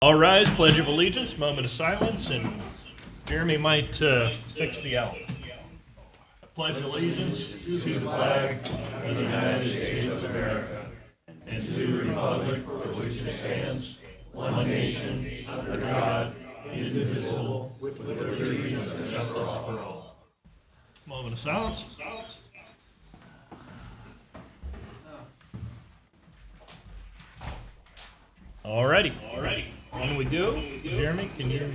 All rise, Pledge of Allegiance, moment of silence, and Jeremy might fix the owl. I pledge allegiance to the flag of the United States of America and to the republic for which it stands, one nation, under God, indivisible, with liberty and justice for all. Moment of silence. Alrighty. When we do, Jeremy, can you?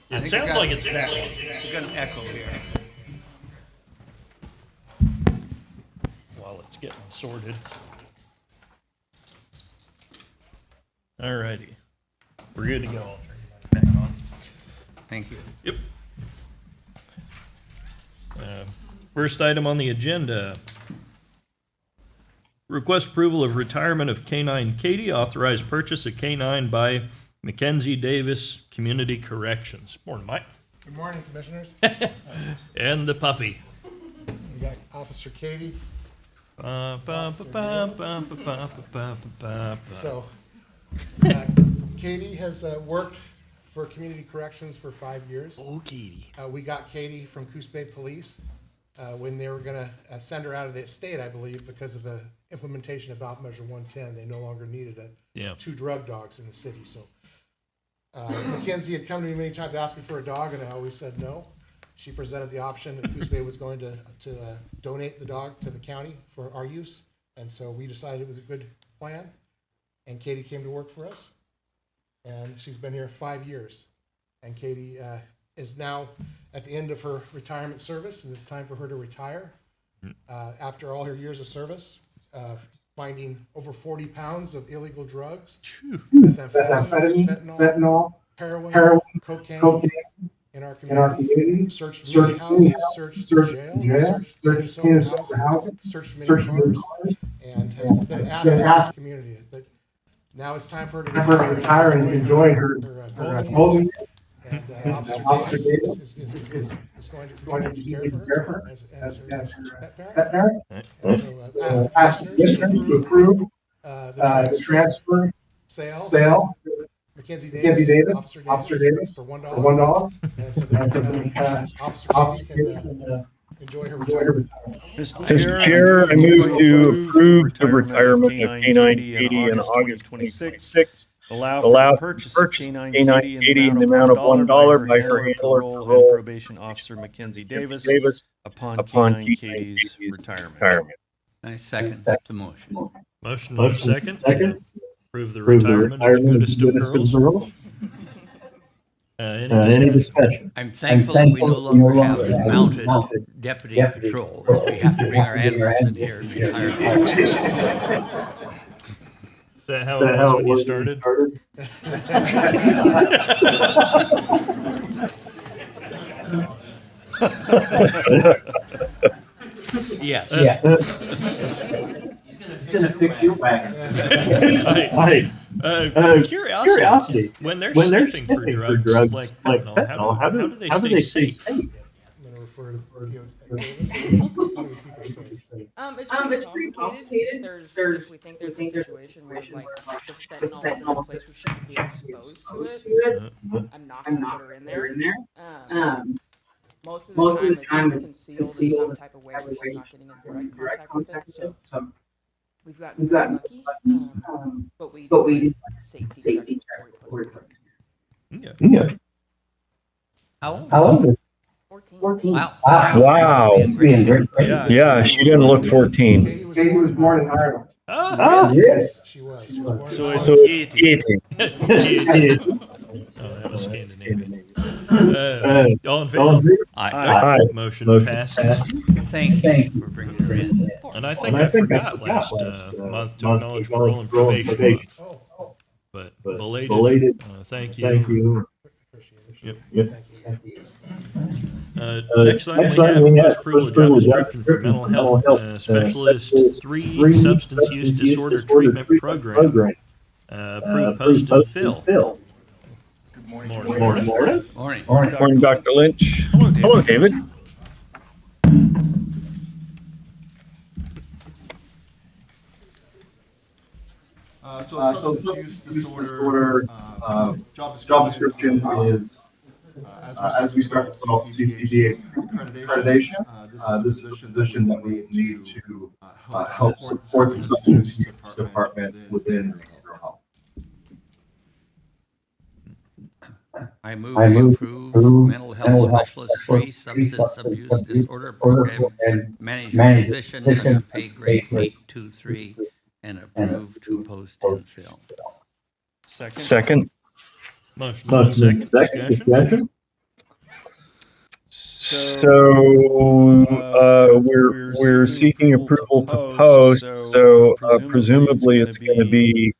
It sounds like it's that one. We got an echo here. While it's getting sorted. Alrighty. We're good to go. I'll turn you back on. Thank you. Yep. First item on the agenda. Request approval of retirement of K9 Katie, authorized purchase of K9 by Mackenzie Davis Community Corrections. Morning, Mike. Good morning, Commissioners. And the puppy. We got Officer Katie. So, Katie has worked for Community Corrections for 5 years. Oh, Katie. We got Katie from Coos Bay Police when they were going to send her out of the state, I believe, because of the implementation of Ballot Measure 110. They no longer needed two drug dogs in the city. So Mackenzie had come to me many times asking for a dog, and I always said no. She presented the option that Coos Bay was going to donate the dog to the county for our use, and so we decided it was a good plan, and Katie came to work for us, and she's been here 5 years, and Katie is now at the end of her retirement service, and it's time for her to retire. After all her years of service, finding over 40 pounds of illegal drugs, methamphetamine, fentanyl, heroin, cocaine in our community. Searched many houses, searched jail, searched Minnesota houses, searched many cars, and has been an asset to the community. But now it's time for her to retire and enjoy her golden years. And Officer Davis is going to take care of her as her pet parent. And so ask the commissioners to approve the transfer sale Mackenzie Davis, Officer Davis for $1. And so that Officer can enjoy her retirement. Mr. Chair, I move to approve the retirement of K9 Katie in August 2026. Allow for purchase of K9 Katie in the amount of $1 by her handler, parole, and probation officer Mackenzie Davis upon K9 Katie's retirement. I second the motion. Motion and a second. Approve the retirement of the goodest of girls. Any discussion? I'm thankful that we no longer have mounted deputy patrol. We have to bring our animals in here and retire. Is that how it was when you started? Yes. He's gonna fix your wagon. Curiosity. When they're sniffing for drugs like fentanyl, how do they stay safe? I'm going to refer to It's pretty complicated. If we think there's a situation where like the fentanyl is in a place we shouldn't be exposed to it, I'm not going to put her in there. Most of the time it's concealed in some type of way where she's not getting in direct contact with it. So we've gotten lucky, but we safety check. Yeah. How old is 14. Wow. Yeah, she didn't look 14. Katie was born in Ireland. Yes. She was born So in it's Ireland. Katie. Oh, that was Scandinavian. All in favor? Aye. Motion passes. Thank you for bringing her in. And I think I forgot last month to acknowledge parole and probation month. But belated, thank you. Appreciate it. Yep. Thank you. Next item we have approval of job description for mental health specialist 3 substance use disorder treatment program. Approve, post, and fill. Good morning. Morning. Dr. Lynch. Hello, David. So the substance use disorder job description is, as we start to develop CCDH accreditation, this is the position that we need to help support the substance use department within behavioral health. I move we approve mental health specialist 3 substance abuse disorder program manager position under pay grade 823 and approve to post and fill. Second. Motion made in second. Discussion? So, we're seeking approval to post, so presumably it's gonna be,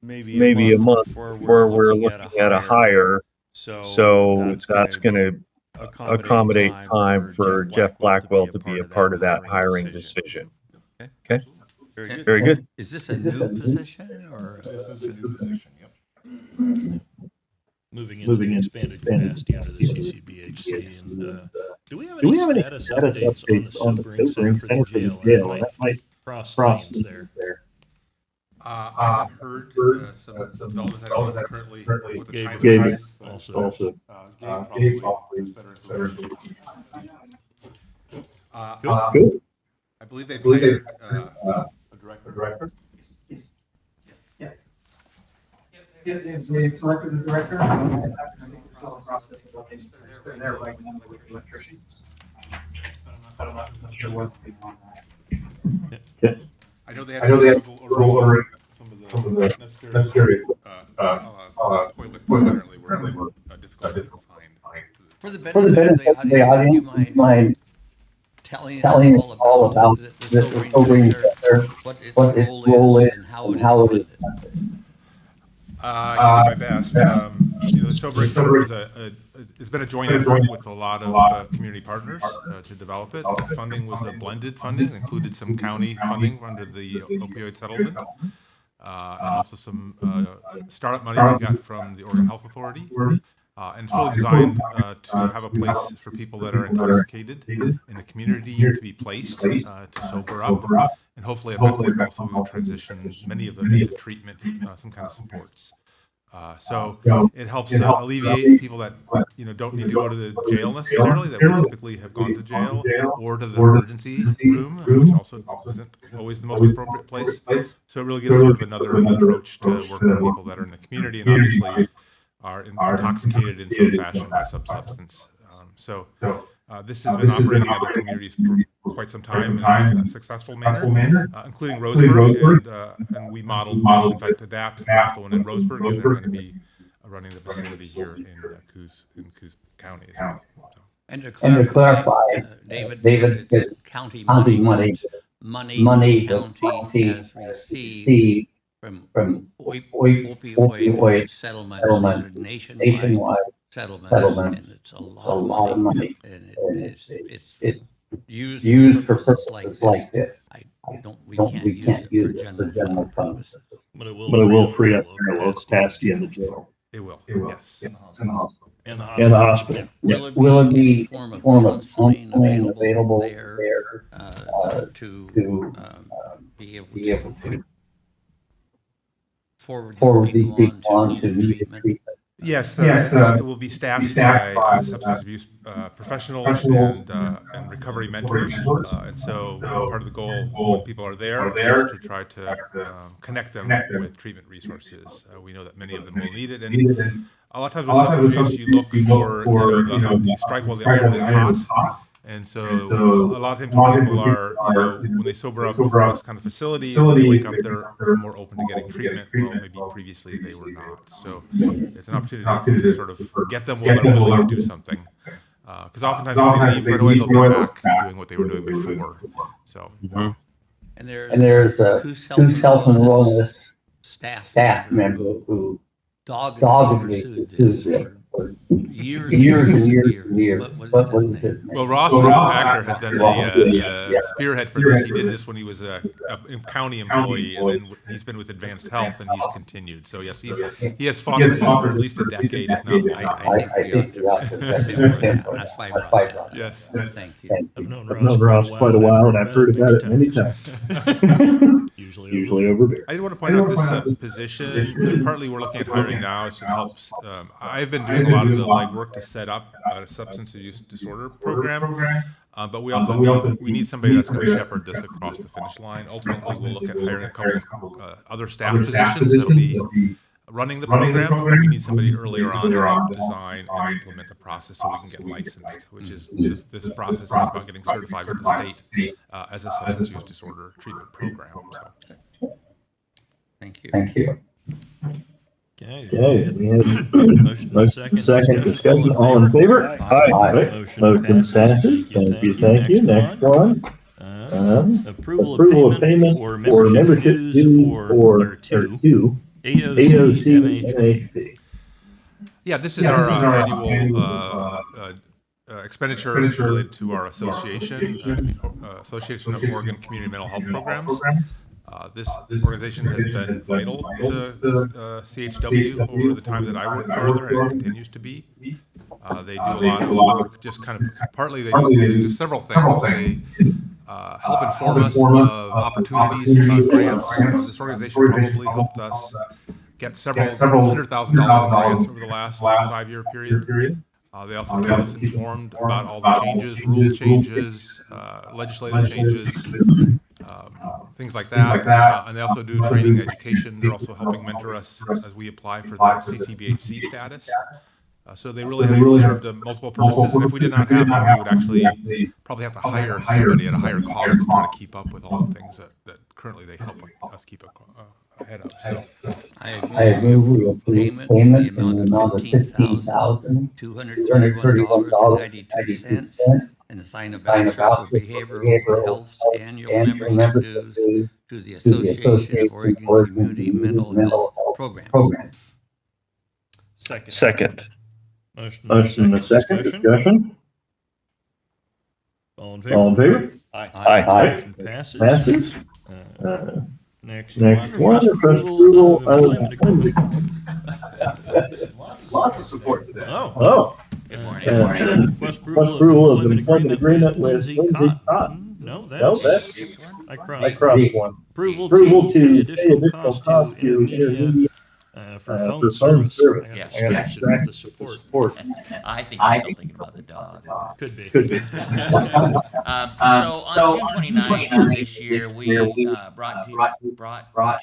maybe a month before we're looking at a hire. So that's gonna accommodate time for Jeff Blackwell to be a part of that hiring decision. Okay? Very good. Is this a new position or? This is a new position, yep. Moving into the expanded capacity under the CCBHC. And do we have any status updates on the sobering center for the jail? That might cross things there. I have heard some developments that are currently with the Gabe time also. Gabe probably is better. Good. I believe they've hired a director. Yeah, they selected the director. They're there right now with electricians. I'm not sure what's going on. I know they had some trouble ordering some of the necessary toilets apparently were difficult to find. For the benefit of the audience, do you mind telling us all about the sobering center, what its role is, and how it is funded? I can do my best. The Sobering Center is it's been a joint effort with a lot of community partners to develop it. The funding was a blended funding, included some county funding under the opioid settlement, and also some startup money we got from the Oregon Health Authority. And it's really designed to have a place for people that are intoxicated in the community to be placed to sober up, and hopefully at that point also we will transition many of them into treatment, some kind of supports. So it helps alleviate people that don't need to go to the jail necessarily, that would typically have gone to jail, or to the emergency room, which also isn't always the most appropriate place. So it really gives sort of another approach to working with people that are in the community and obviously are intoxicated in some fashion by some substance. So this has been operating in other communities for quite some time in a successful manner, including Roseburg, and we modeled this, in fact, adapt the one in Roseburg, and they're going to be running the facility here in Coos County as well. So. And to clarify, David, it's county money the county has received from opioid settlements. These are nationwide settlements, and it's a lot of money. And it's used for purposes like this. We can't use it for general purposes. But it will free up parallel capacity in the jail. It will, yes. In the hospital. And the hospital. Will it be any form of counseling available there to be able to forward these people on to needed treatment? Yes, it will be staffed by substance abuse professionals and recovery mentors. And so part of the goal when people are there is to try to connect them with treatment resources. We know that many of them will need it. And a lot of times with substance abuse, you look for, you strike while the iron is hot. And so a lot of times when people are, when they sober up in this kind of facility and they wake up, they're more open to getting treatment. Well, maybe previously they were not. So it's an opportunity to sort of get them while they're willing to do something. Because oftentimes if they leave right away, they'll be back doing what they were doing before. So. And there's a Coos Health and Wellness staff member who doggedly pursued this for years and years. What was his name? Well, Ross Packer has been the spearhead for this. He did this when he was a county employee, and then he's been with Advanced Health, and he's continued. So yes, he has fought this for at least a decade, if not more. I think we ought to that's why I brought that up. Yes. Thank you. I've known I've known Ross quite a while, and I've heard about it many times. usually overbearing. I want to point out this position, and partly we're looking at hiring now is to help. I've been doing a lot of the legwork to set up a substance use disorder program, but we also need somebody that's going to shepherd this across the finish line. Ultimately, we'll look at hiring a couple of other staff positions that'll be running the program, but we need somebody earlier on to help design and implement the process so we can get licensed, which is this process is about getting certified with the state as a substance use disorder treatment program. So. Thank you. Thank you. Okay. We have Motion and second discussion. All in favor? Aye. Motion passes. Thank you. Next one. Approval of payment for membership dues for two AOC MHP. Yeah, this is our annual expenditure related to our association, Association of Oregon Community Mental Health Programs. This organization has been vital to CHW over the time that I worked further, and it continues to be. They do a lot of work, just kind of partly they do several things. They help inform us of opportunities, grants. This organization probably helped us get several $100,000 in grants over the last 5-year period. They also keep us informed about all the changes, rule changes, legislative changes, things like that. And they also do training education. They're also helping mentor us as we apply for the CCBHC status. So they really have served multiple purposes. And if we did not have them, we would actually probably have to hire somebody at a higher cost to try to keep up with all the things that currently they help us keep ahead of. So. I agree with payment in the amount of $15,231.92 and the sign of voucher for behavioral health's annual membership dues to the Association of Oregon Community Mental Health Programs. Second. Motion and second discussion. All in favor? Aye. Motion passes. Next one, request approval of employment agreement. Lots of support today. Oh. Good morning. Request approval of employment agreement with Lindsay Cotton. No, No, that's, I I crossed. crossed one. Approval to pay additional cost to intermediate intermediate for phone service. I got distracted with the support. I think you're still thinking about the dog. Could be. So on June 29th of this year, we brought to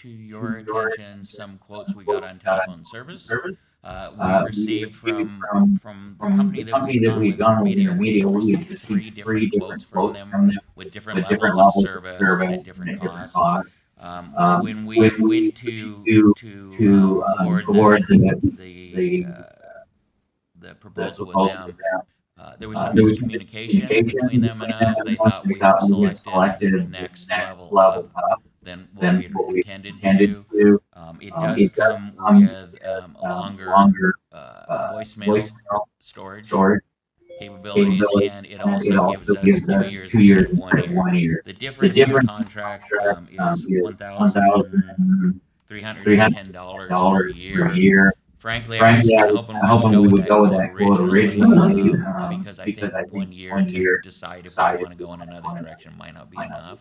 your attention some quotes we got on telephone service. We received from the company that we've gone with, Media, we received 3 different quotes from them with different levels of service at different costs. When we went to award the proposal with them, there was some miscommunication between them and us. They thought we had selected the next level up than what we had intended to. It does come with a longer voicemail storage capabilities, and it also gives us 2 years instead of 1 year. The difference in the contract is $1,310 per year. Frankly, I was kind of hoping we would go with that quote originally, because I think 1 year to decide if we want to go in another direction might not be enough.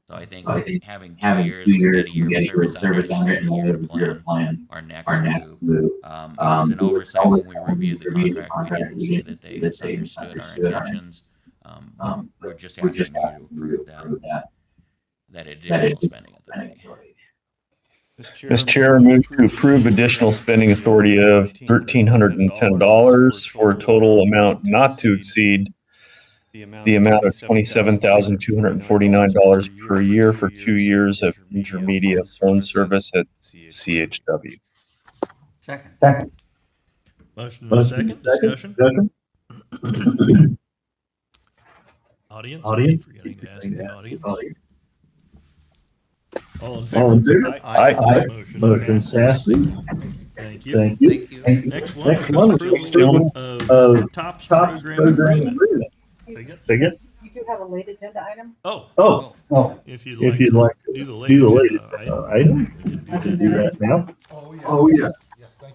So I think having 2 years, we get a year of service on it and a year to plan our next move. It was an oversight when we reviewed the contract. We didn't see that they misunderstood our intentions. We're just asking you to approve that additional spending authority. Mr. Chair, I move to approve additional spending authority of $1,310 for a total amount not to exceed the amount of $27,249 per year for 2 years of intermediate phone service at CHW. Second. Motion and second discussion. Audience. I keep forgetting to ask the audience. All in favor? Aye. Motion passes. Thank you. Thank you. Next one, approval of TOPS program agreement. Second. You do have a late agenda item? Oh, if you'd like to do the late agenda item, we can do that now. Oh, yes. Yes, thank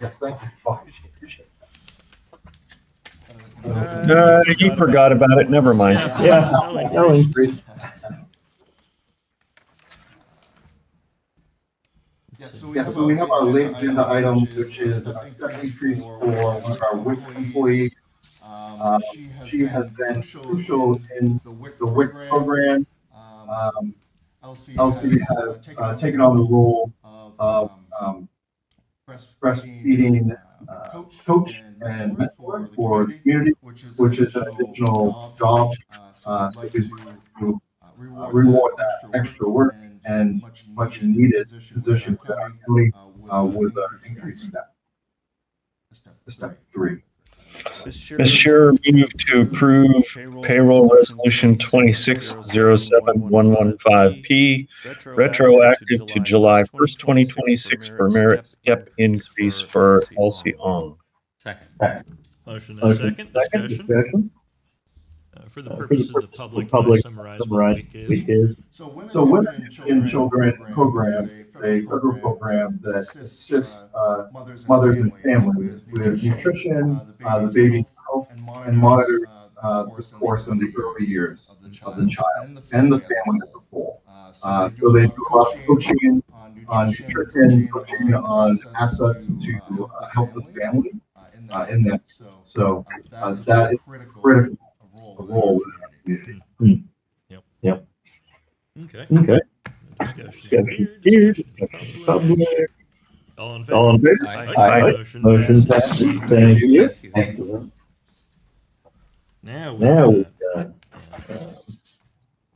you. He forgot about it. Never mind. Yeah. No increase. Yeah, so we have our late agenda item, which is a step increase for one of our WIC employees. She has been crucial in the WIC program. Elsie has taken on the role of breastfeeding coach and mentor for the community, which is an additional job. So we want to reward that extra work and much needed position for our county with an increased staff. Step 3. Mr. Chair, move to approve payroll resolution 26071115P, retroactive to July 1st, 2026 for merit step increase for Elsie Ong. Second. Motion and a second. Discussion. For the purposes of public, can I summarize what WIC is? So Women in Children program is a federal program that assists mothers and families with nutrition, the baby's health, and monitors the course in the early years of the child and the family as a whole. So they do a lot of coaching on nutrition, coaching on assets to help the family in that. So that is critical role in our community. Yep. Okay. Discussion here. Discussion public. All in favor? Aye. Motion passes. passes. Thank you. Thank you. Now Now we've got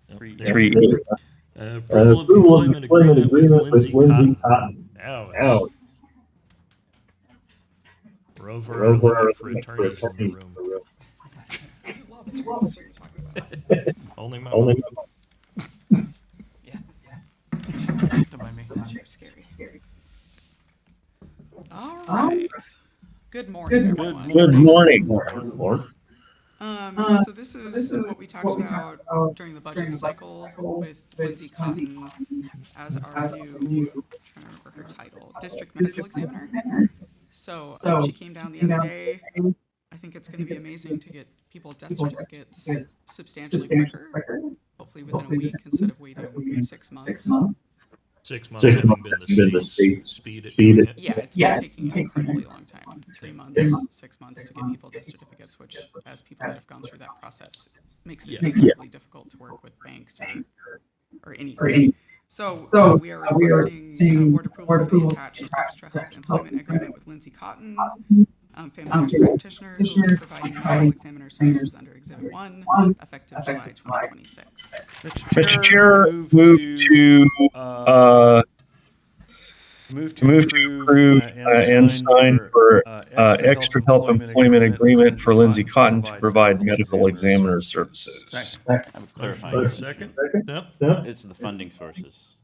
3E. approval of employment agreement with Lindsay Cotton. Now it's we're over our limit for attorneys in the room. Only my mom. Scary. All right. Good morning, everyone. Good morning. So this is what we talked about during the budget cycle with Lindsay Cotton as our new, trying to remember her title, district medical examiner. So she came down the other day. I think it's going to be amazing to get people death certificates substantially quicker, hopefully within a week instead of waiting 6 months. 6 months having been the state's speed at doing it. Yeah, it's been taking an incredibly long time. 3 months, 6 months to get people death certificates, which, as people that have gone through that process, makes it incredibly difficult to work with banks or anything. So we are requesting board approval for the attached extra health employment agreement with Lindsay Cotton, family nurse practitioner, who will be providing medical examiner services under Exhibit 1, effective July 2026. Mr. Chair, move to approve and sign for extra help employment agreement for Lindsay Cotton to provide medical examiner services. Second. I have a clarifying. Second? Yep. It's the funding sources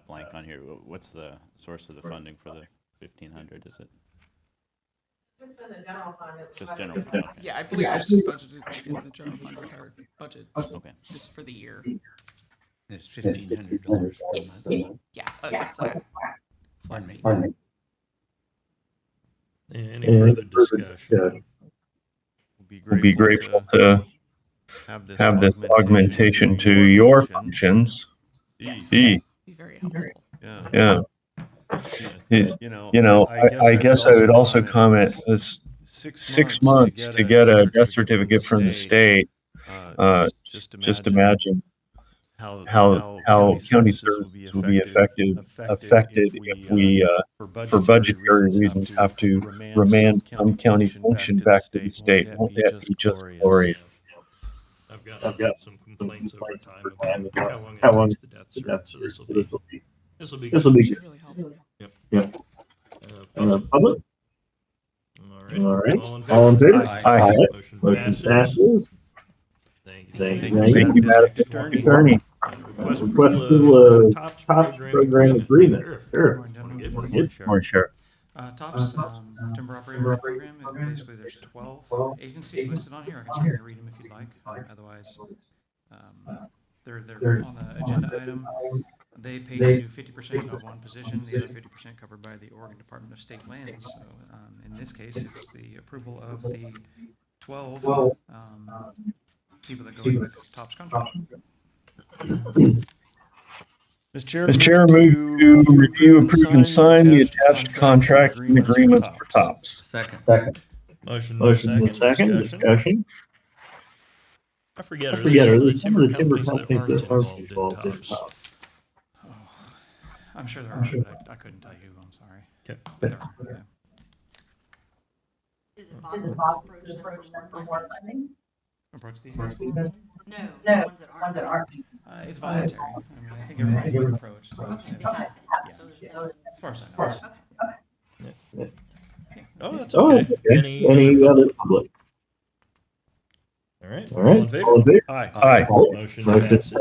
blank on here. What's the source of the funding for the 1,500? Is it just general fund? Okay. Yeah, I believe it's just budgeted in the general fund with our budget. Okay. Just for the year. It's $1,500 per month. Yeah, the flat. Pardon me. Any further discussion? We'll be grateful to have this augmentation to your functions. Be very helpful. Yeah. I guess I would also comment this 6 months to get a death certificate from the state. Just imagine how county services will be affected if we, for budgetary reasons, have to remand some county function back to the state. Won't that be just glorious? I've got some complaints over time about how long it takes the death cert, so this will be good. Should really help. Yep. Public? All right. All in favor? Aye. Motion passes. Thank you. Thank you, Madam Attorney. Request approval of TOPS program agreement. Sure. Morning, Sheriff. TOPS, Timber Operator Program, and basically there's 12 agencies listed on here. I can certainly read them if you'd like. Otherwise, they're on the agenda item. They pay you 50% of one position, the other 50% covered by the Oregon Department of State Lands. So in this case, it's the approval of the 12 people that go into the TOPS contract. Mr. Chair, move to review, approve, and sign the attached contract and agreements for tops. Second. Motion Motion and second, discussion. I forget, are there some of the timber companies that aren't involved in tops? I'm sure there are, but I couldn't tell you, I'm sorry. Okay. But there are, yeah. Is it possible to approach them for more funding? Approach these No, guys? the ones that aren't. It's voluntary. I mean, I think everybody's been approached. So, Okay, yeah. got it. Yeah. So there's As far as I know. Okay. Oh, that's okay. Any other public? All right. All in favor? Aye. Aye. Motion passes.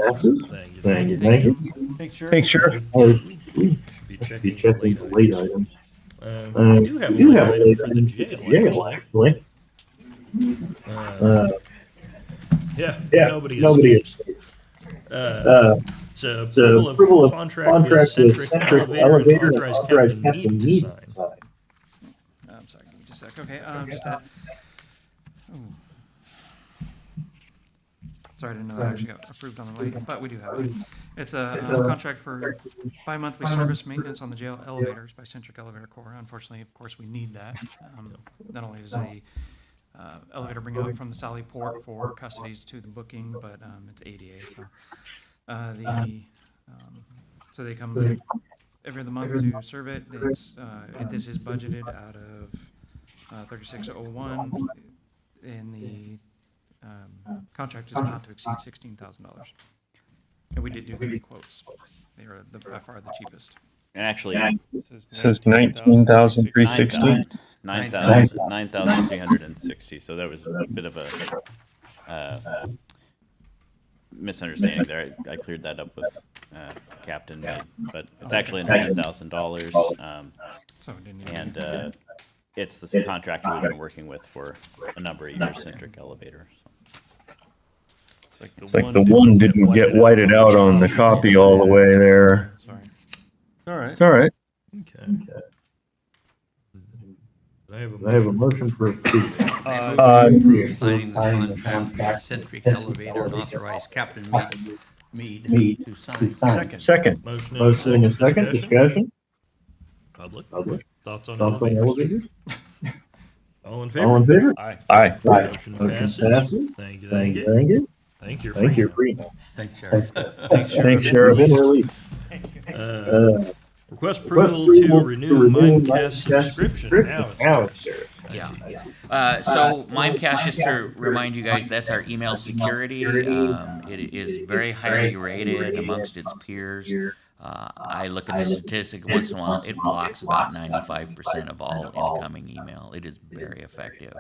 Thank you. Thanks, Sheriff. Thanks, Sheriff. We should be checking the late items. We do have a late item for the jail, actually. Yeah, nobody escapes. It's approval of contract with Centric Elevator and authorize Captain Meade to sign. I'm sorry, give me just a sec. Okay, just that. Ooh. Sorry, I didn't know that actually got approved on the late, but we do have it. It's a contract for bi-monthly service maintenance on the jail elevators by Centric Elevator Corps. Unfortunately, of course, we need that. Not only does the elevator bring up from the Sally Port for custodies to the booking, but it's ADA, so so they come every other month to serve it. It's this is budgeted out of 3601, and the contract is not to exceed $16,000. And we did do 3 quotes. They are by far the cheapest. And actually, It says 19,360. 9,360. So that was a bit of a misunderstanding there. I cleared that up with Captain, but it's actually $9,000. And it's the contractor we've been working with for a number of years, Centric Elevator. So. It's like the one didn't get whited out on the copy all the way there. Sorry. All right. It's all right. Okay. I have a motion for approval. Approve signing the contract with Centric Elevator and authorize Captain Meade to sign. Second. Motion and second, discussion. Public. Thoughts on elevators? All in favor? Aye. Motion passes. Thank you. Thank you. Thanks, Sheriff. Thanks, Sheriff. Request approval to renew Mimecast subscription. Now it's yours. Yeah. So Mimecast, just to remind you guys, that's our email security. It is very highly rated amongst its peers. I look at the statistic once in a while. It blocks about 95% of all incoming email. It is very effective.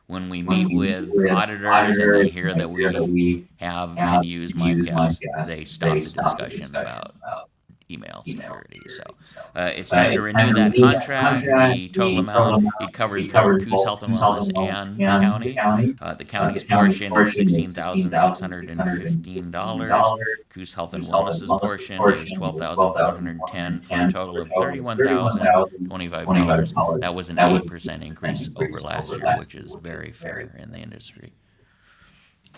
When we meet with auditors and they hear that we have and use Mimecast, they stop the discussion about email security. So it's time to renew that contract. The total amount, it covers both Coos Health and Wellness and the county. The county's portion is $16,615. Coos Health and Wellness's portion is $12,410 for a total of $31,025. That was an 8% increase over last year, which is very fair in the industry.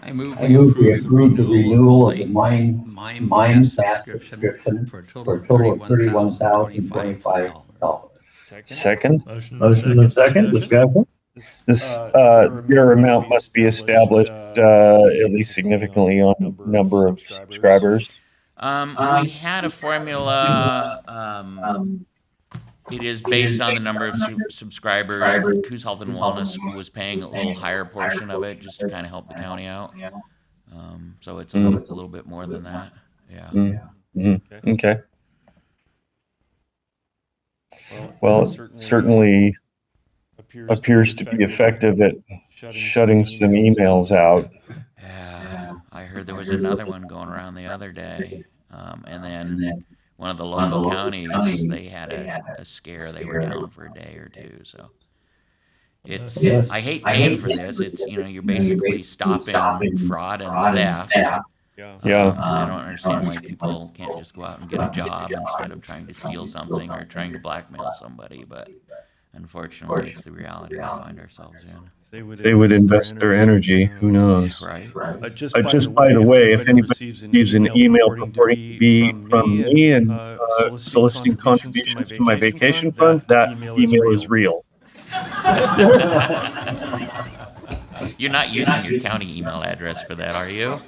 I move we approve the renewal of the Mimecast subscription for a total of $31,025. Second. Motion and second, discussion. This your amount must be established at least significantly on number of subscribers. We had a formula. It is based on the number of subscribers. Coos Health and Wellness was paying a little higher portion of it just to kind of help the county out. So it's a little bit more than that. Yeah. Mm-hmm. Okay. Well, it certainly appears to be effective at shutting some emails out. Yeah. I heard there was another one going around the other day. And then one of the local counties, they had a scare. They were down for a day or two. So it's, I hate paying for this. It's, you're basically stopping fraud and theft. Yeah. I don't understand why people can't just go out and get a job instead of trying to steal something or trying to blackmail somebody. But Unfortunately, it's the reality we find ourselves in. They would invest their energy. Who knows? Right. Just by the way, if anybody receives an email purporting to be from me and soliciting contributions to my vacation fund, that email is real. You're not using your county email address for that, are you?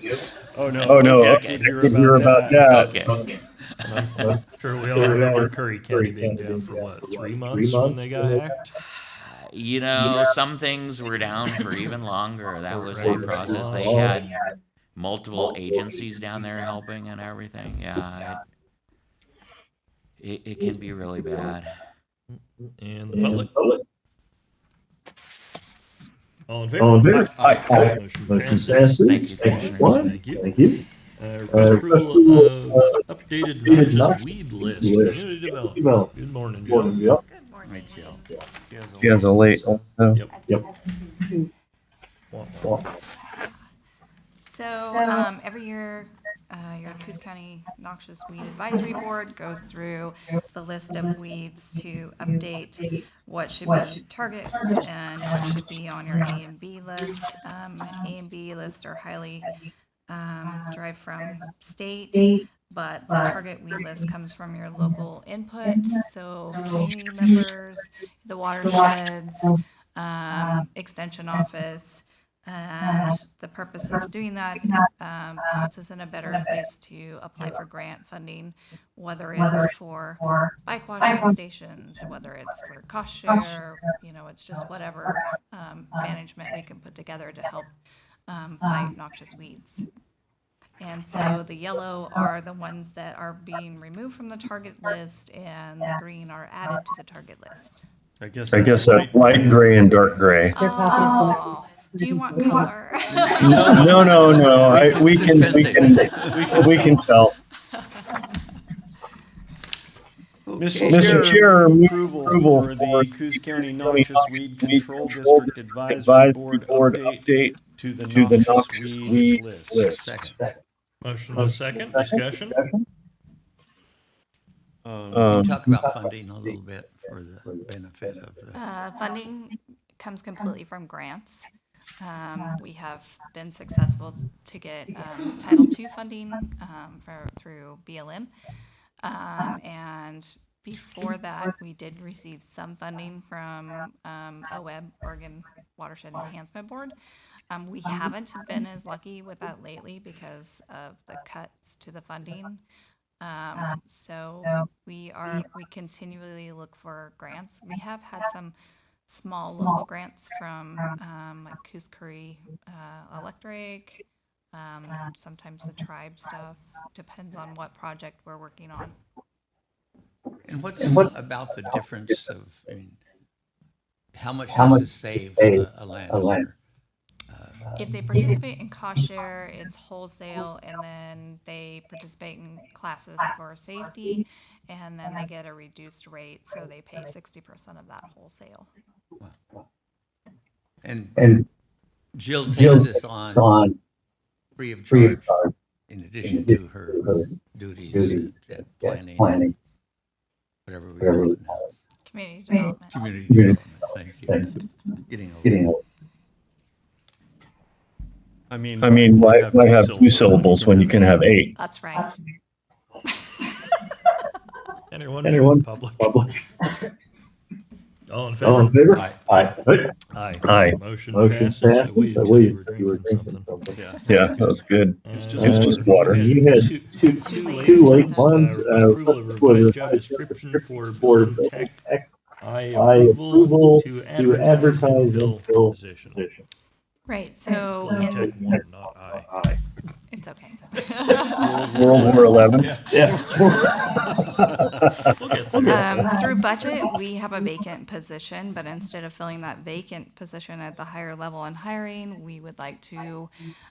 Oh no! Okay. I did hear about that. Okay. I'm sure we all remember Curry County being down for what, 3 months when they got hacked? You know, some things were down for even longer. That was a Records process. They lost. had multiple agencies down there helping and everything. Yeah, it can be really bad. And the public? All in favor? All in favor? Aye. Motion Thank passes. you, Commissioners. Thank you. Request approval of updated noxious weed list, community development. Good morning, Joe. Good morning. She has a late. Yep. So, every year, your Coos County Noxious Weed Advisory Board goes through the list of weeds to update what should be target and what should be on your A and B list. A and B list are highly derived from state, but the target weed list comes from your local input, so community members, the watersheds, extension office. And the purpose of doing that puts us in a better place to apply for grant funding, whether it's for bike washing stations, whether it's for cost share, it's just whatever management we can put together to help fight noxious weeds. And so the yellow are the ones that are being removed from the target list, and the green are added to the target list. I guess that's light gray and dark gray. Oh, do you want color? No. We can tell. Mr. Chair, move approval for the Coos County Noxious Weed Control District Advisory Board update to the noxious weed list. Second. Motion and a second, discussion? Can you talk about funding a little bit for the benefit of the? Funding comes completely from grants. We have been successful to get Title II funding through BLM. And before that, we did receive some funding from OWEB, Oregon Watershed Enhancement Board. We haven't been as lucky with that lately because of the cuts to the funding. So we continually look for grants. We have had some small local grants from like Coos Curry Electric, sometimes the tribe stuff, depends on what project we're working on. And what's about the difference of, how much does it save a landowner? If they participate in cost share, it's wholesale, and then they participate in classes for safety, and then they get a reduced rate, so they pay 60% of that wholesale. And Jill takes this on free of charge in addition to her duties at planning, whatever we call it now. Community development. Community development, thank you. Getting old. I mean, why have 2 syllables when you can have 8? That's right. Anyone from the public? All in favor? Aye. Motion passes. So we were drinking something. Yeah, that was good. It's just water. You had two late ones. Approval of revised job description for building tech. Approval to advertise and fill position. Right, so Building tech one, not I. it's okay. World War 11. Yeah. We'll get there. Through budget, we have a vacant position, but instead of filling that vacant position at the higher level in hiring, we would like to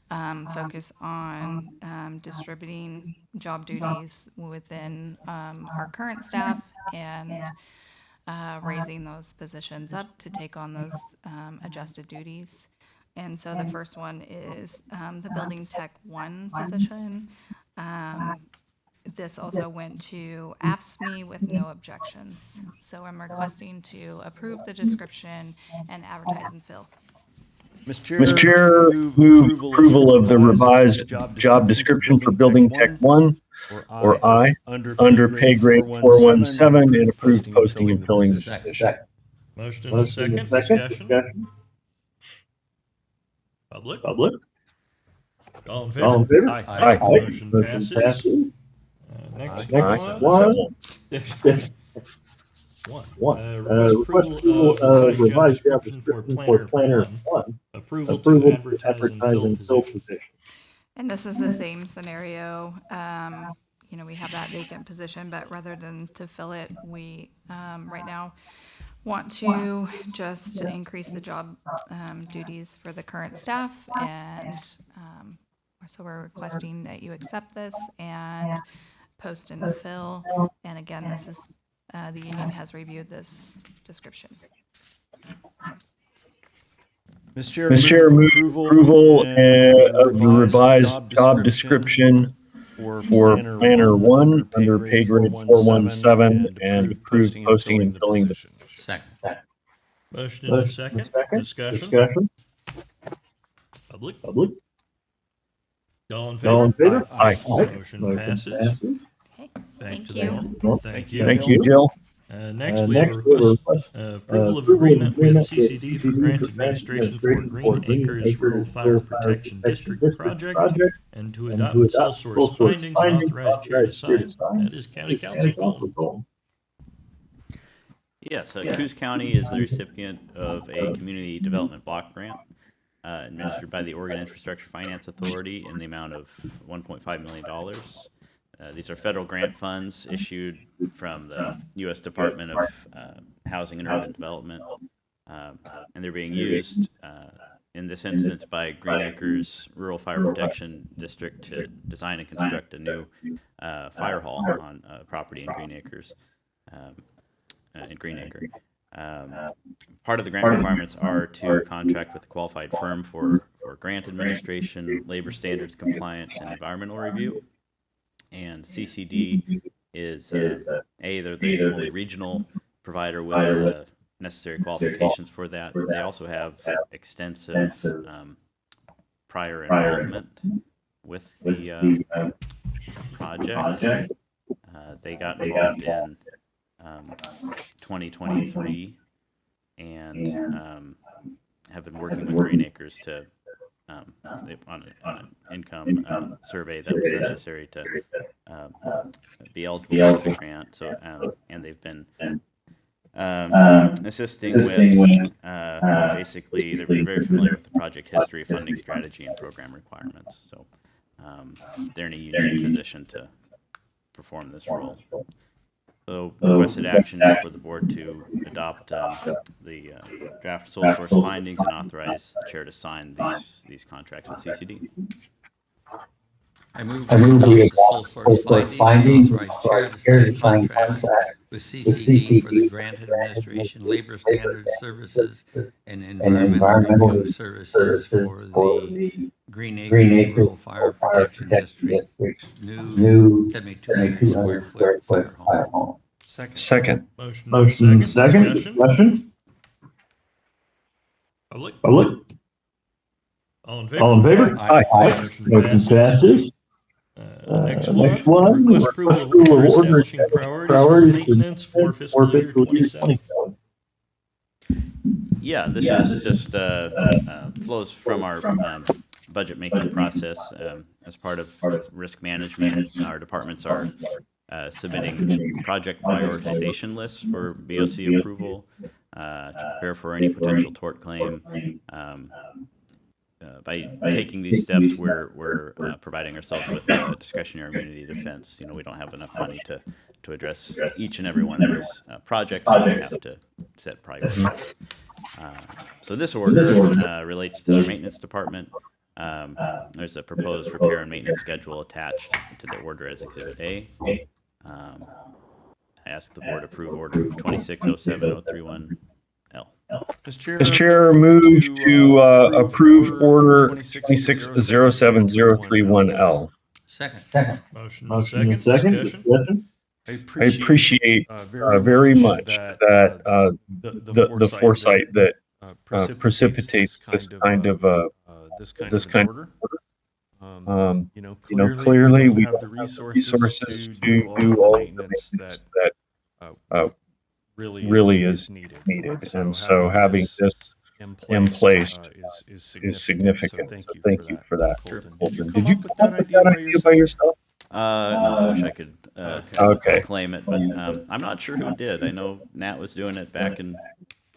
focus on distributing job duties within our current staff and raising those positions up to take on those adjusted duties. And so the first one is the building tech 1 position. this also went to AFSCME with no objections. So I'm requesting to approve the description and advertise and fill. Mr. Chair, move approval of the revised job description for Building Tech 1, or I, under pay grade 417, and approve posting and filling the position. Motion and a second, discussion. Public? All in favor? Aye. Motion passes. Next one. Request approval of revised job description for planner 1. Approval to advertise and fill position. And this is the same scenario. You know, we have that vacant position, but rather than to fill it, we right now want to just increase the job duties for the current staff. And so we're requesting that you accept this and post and fill. And again, this is, the union has reviewed this description. Mr. Chair, move approval of the revised job description for planner 1 under pay grade 417 and approve posting and filling the position. Second. Motion and a second, discussion. Public? All in favor? Aye. Motion passes. Okay, Back to thank the you. board. Thank you. Thank you, Jill. Next, we have a request approval of agreement with CCD for grant administration for Green Acres Rural Fire Protection District project and to adopt cell source findings and authorize chair to sign. That is County Council Gold. Yes, Coos County is the recipient of a community development block grant administered by the Oregon Infrastructure Finance Authority in the amount of $1.5 million. These are federal grant funds issued from the U.S. Department of Housing and Urban Development, and they're being used in this instance by Green Acres Rural Fire Protection District to design and construct a new fire hall on property in Green Acres. In Green Acre. Part of the grant requirements are to contract with a qualified firm for grant administration, labor standards compliance, and environmental review. And CCD is they're the only regional provider with the necessary qualifications for that. They also have extensive prior involvement with the project. They got involved in 2023 and have been working with Green Acres to on an income survey that was necessary to be eligible for the grant. So and they've been assisting with basically they're very familiar with the project history, funding strategy, and program requirements. So they're in a unique position to perform this role. So requested action is for the board to adopt the draft sole source findings and authorize the chair to sign these contracts with CCD. I move we adopt the sole source findings and authorize chair to sign contracts with CCD for the grant administration, labor standards services, and environmental review services for the Green Acres Rural Fire Protection District's new 7,200 square foot fire hall. Second. Motion and second, discussion. Public? All in favor? Aye. Motion passes. Next one, request approval of order establishing priorities for maintenance for fiscal year 27. Yeah, this is just flows from our budget making process as part of risk management. Our departments are submitting project prioritization lists for BOC approval to prepare for any potential tort claim. By taking these steps, we're providing ourselves with discretionary immunity defense. You know, we don't have enough money to address each and every one of these projects, so we have to set priorities. So this order relates to the maintenance department. There's a proposed repair and maintenance schedule attached to the order as Exhibit A. I ask the board approve order 2607031L. Mr. Chair, move to approve order 2607031L. Second. Motion Motion and and second, second, discussion. discussion. I I appreciate very much that the foresight that precipitates this kind of order. Clearly we don't have the resources to do all of the maintenance that really is needed. And so having this in place is significant. So thank you for that, Colton. Did you come up with that idea by yourself? No, I wish I could Okay. claim it, but I'm not sure who did. I know Nat was doing it back in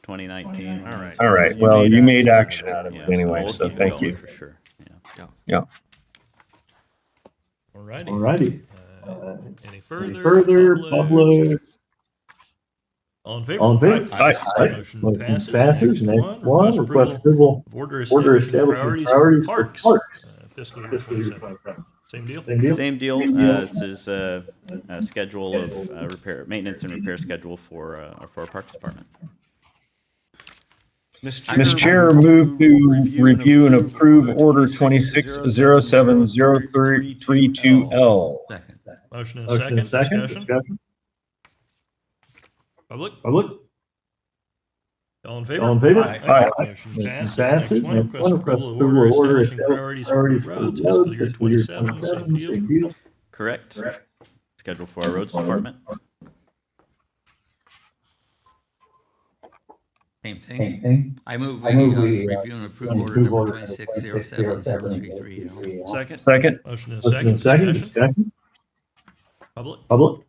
2019. All right. Well, you made action out of Yeah, it anyway, we'll so keep thank going you. for sure. Yeah. Yeah. Alrighty. Any further? Public? Public? All in favor? All in favor? Aye. Aye. Motion passes. Next one, request approval of order order establishing priorities for parks. Fiscal year 27. Same deal? Same deal. This is a schedule of repair, maintenance and repair schedule for our Parks Department. Mr. Chair, move to review and approve order 26070332L. Second. Motion and second, discussion. Public? All in favor? All in favor? Aye. Aye. Motion passes. Next one, request approval of order establishing priorities for roads, fiscal year 27, same deal. Correct. Schedule for our roads department. Same thing. I move we review and approve order number 26070330. Second. Motion and second, discussion. Public? All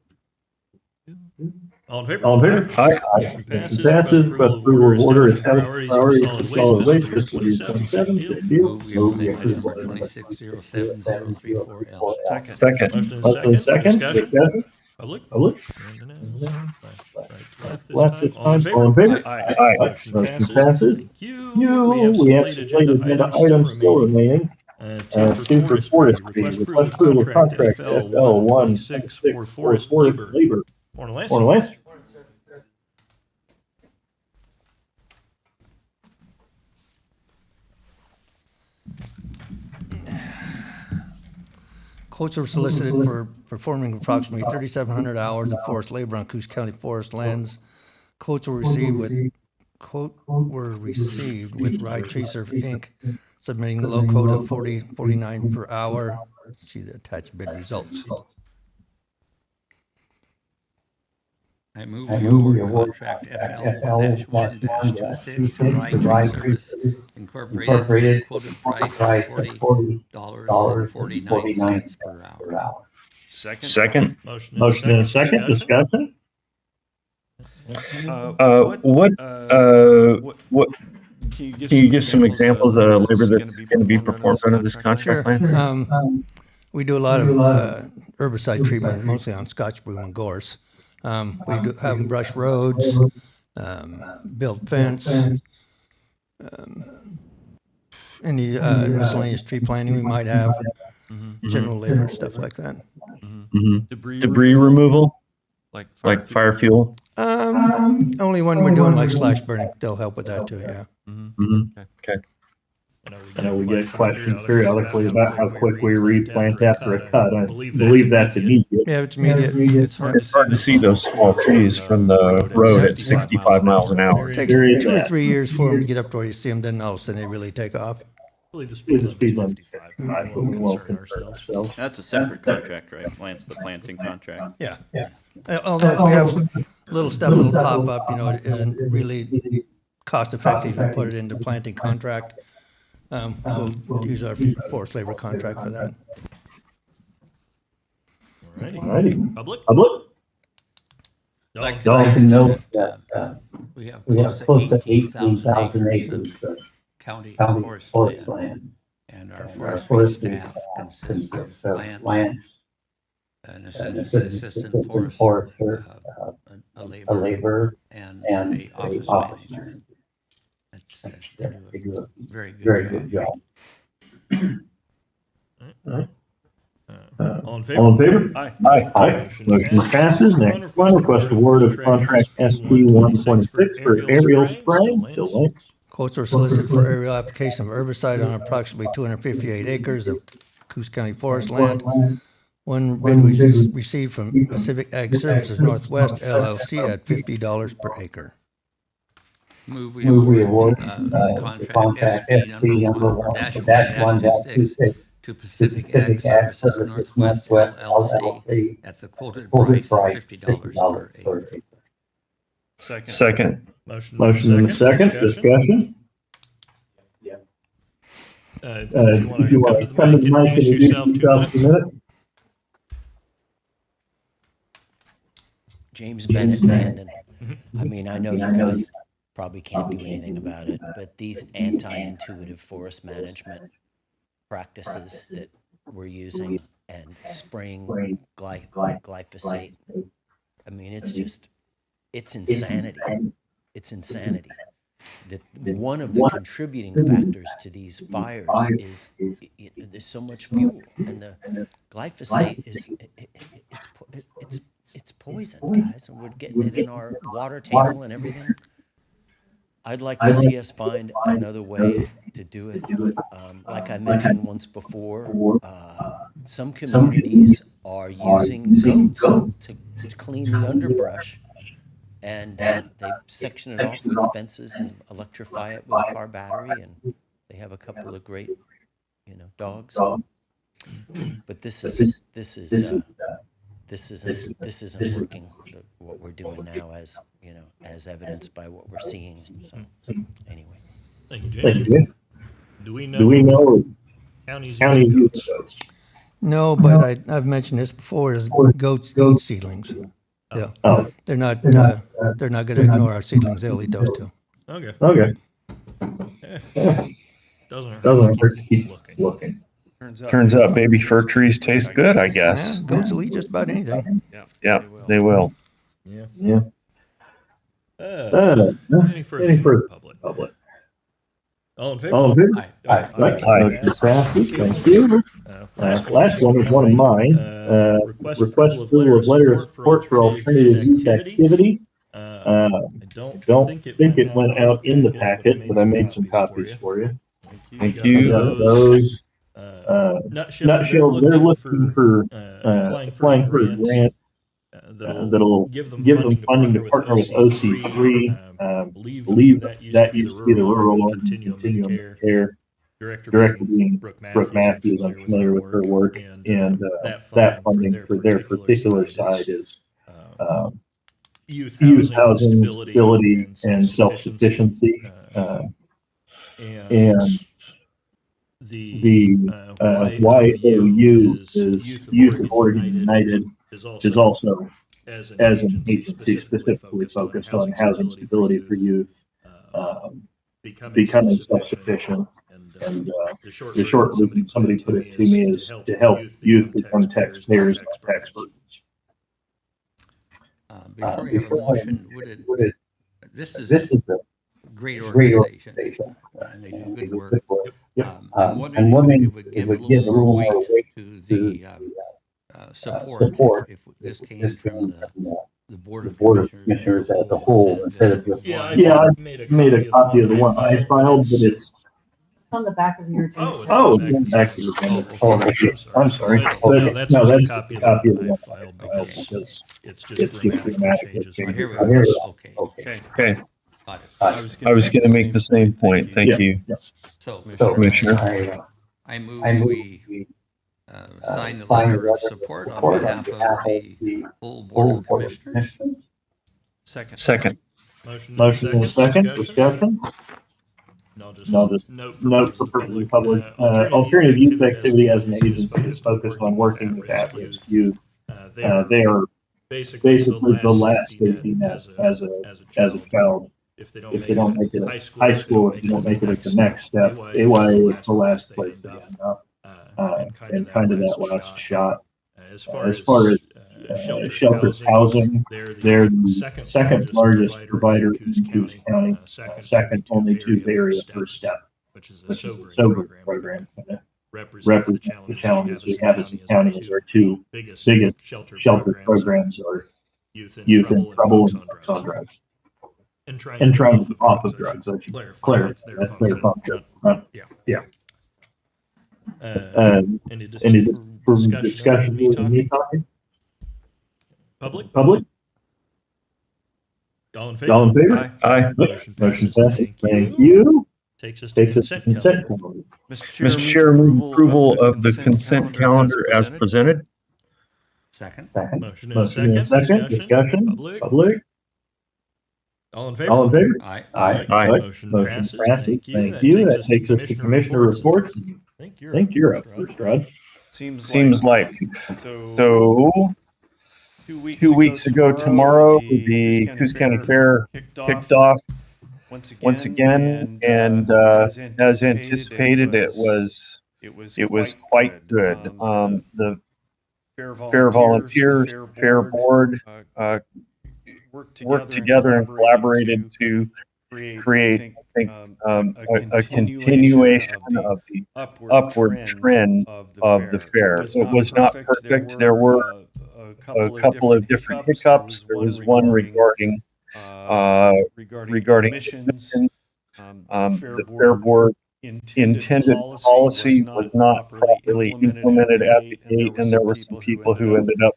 All in favor? in favor? Aye. Motion passes. Request approval of order establishing establishing priorities for solid waste, fiscal year 27, same deal. Move we approve item number 26070340L. Second. Motion and second, discussion. Public? Left this time. All in favor? Aye. Motion passes. Thank you. We have some late agenda items still remaining. Two for forestry. Request approval of contract FL 164 Forest Labor. Morning, Lance. Morning, Lance. Quotes were solicited for performing approximately 3,700 hours of forest labor on Coos County forest lands. Quotes were received with Ride Tracer Inc. submitting the low quote of $40.49 per hour. See the attached bid results. I move we award contract FL-1-26 to Ride Tree Service Incorporated, quoted price of $40.49 per hour. Second. Motion and second, discussion. What can you give some examples of labor that's going to be performed under this contract plan? We do a lot of herbicide treatment, mostly on Scotch broom and gorse. We do have them brush roads, build fence, any miscellaneous tree planting we might have, general labor, stuff like that. Debris removal, like fire fuel. Only when we're doing like slash burning, they'll help with that too, yeah. Okay. I know we get questions periodically about how quick we replant after a cut. I believe that's immediate. Yeah, it's immediate. It's hard to see those small trees from the road at 65 miles an hour. It takes 2 or 3 years for them to get up to where you see them, then all of a sudden they really take off. I believe the speed limit is 55, but we won't concern ourselves. That's a separate contract, right, Lance, the planting contract? Yeah. Although if we have little stuff that'll pop up, it isn't really cost effective to put it into planting contract. We'll use our forest labor contract for that. Alrighty. Public? I'd like to note that we have close to 18,000 acres of county forest land. And our forestry staff consists of Lance, an assistant forester, a laborer, and a office manager. They do a very good job. All in favor? All in favor? Aye. Motion passes. Next one, request award of contract ST 126 for aerial spraying. Still Lance. Quotes were solicited for aerial application of herbicide on approximately 258 acres of Coos County Forest Land. One bid we just received from Pacific Ag Services Northwest LLC at $50 per acre. Move we award contract SB number -1-1-26 to Pacific Ag Services Northwest LLC at the quoted price of $50 per acre. Second. Motion and a second, discussion. If you want to come to the mic and introduce yourself 2 minutes. James Bennett, Mandan. I mean, I know you guys probably can't do anything about it, but these anti-intuitive forest management practices that we're using and spraying glyphosate, I mean, it's insanity. It's insanity. That one of the contributing factors to these fires is there's so much fuel, and the glyphosate it's poison, guys, and we're getting it in our water table and everything. I'd like to see us find another way to do it. Like I mentioned once before, some communities are using goats to clean the underbrush, and they section it off with fences and electrify it with a car battery, and they have a couple of great, dogs. But this isn't working. What we're doing now, as evidenced by what we're seeing. So, anyway. Thank you, Jay. Do we know counties use goats? No, but I've mentioned this before, is goat seedlings. Yeah. Oh. They're not going to ignore our seedlings. They'll eat those too. Okay. Doesn't hurt to keep looking. Turns out baby fir trees taste good, I guess. Yeah, goats will eat just about anything. Yeah, they will. Yeah. Any further public? All in favor? Aye. Motion passes. Thank you. Last one is one of mine. Request approval of letter of support for alternative use activity. I don't think it went out in the packet, but I made some copies for you. Thank you. Those. Nutshell, they're looking for applying for a grant that'll give them funding to partner with OC3. Believe that used to be the Rural Oregon Continuum of Care. Director being Brooke Matthews. I'm familiar with her work, and that funding for their particular side is youth housing, stability, and self-sufficiency. And the YOU is Youth of Oregon United, is also as an agency specifically focused on housing stability for youth, becoming self-sufficient. And the short loop, and somebody put it to me, is to help youth become taxpayers, not tax burdens. Before you have a motion, this is a great organization, and they do good work. I'm wondering if it would give a little more weight to the support if this came from the Board of Commissioners as a whole instead of just one. Yeah, I made a copy of the one I filed, but it's on the back of your agenda. it's on the back of your agenda. I'm sorry. No, that's a copy of the one I filed because it's just dramatic changes. Here we go. Okay. I was going to make the same point. Thank you. So, Commissioner. I move we sign the letter of support on behalf of the full Board of Commissioners. Second. Motion and a second. Discussion. I'll just note for purpose of public, alternative youth activity as an agency is focused on working with at-risk youth. They are basically the last safety net as a child. If they don't make it at high school, if they don't make it at the next step, AYA is the last place they end up, and kind of that last shot. As far as sheltered housing, they're the second largest provider in Coos County, second only to Area First Step, which is a sobering program. Represents the challenges we have as a county, as our two biggest shelter programs are youth in trouble and drugs on drugs. And trying off of drugs, I should clarify. That's their function. Yeah. Any for discussion other than me talking? Public? All in favor? All in favor? Aye. Motion passes. Thank Thank you. you. Takes us to consent calendar. Mr. Chair, move approval of the consent calendar as presented. Second. Motion and a second. Discussion. Public? All in favor? All in favor? Aye. Aye. Motion passes. Thank you. That takes us to commissioner reports. I think You're up first, Rod. Seems like. So, So, 2 weeks ago tomorrow, the Coos County Fair kicked off once again, and as anticipated, it was quite good. The fair volunteers, fair board worked together and collaborated to create, I think, a continuation of the upward trend of the fair. It was not perfect. There were a couple of different hiccups. There was one regarding admissions. The fair board intended policy was not properly implemented at the gate, and there were some people who ended up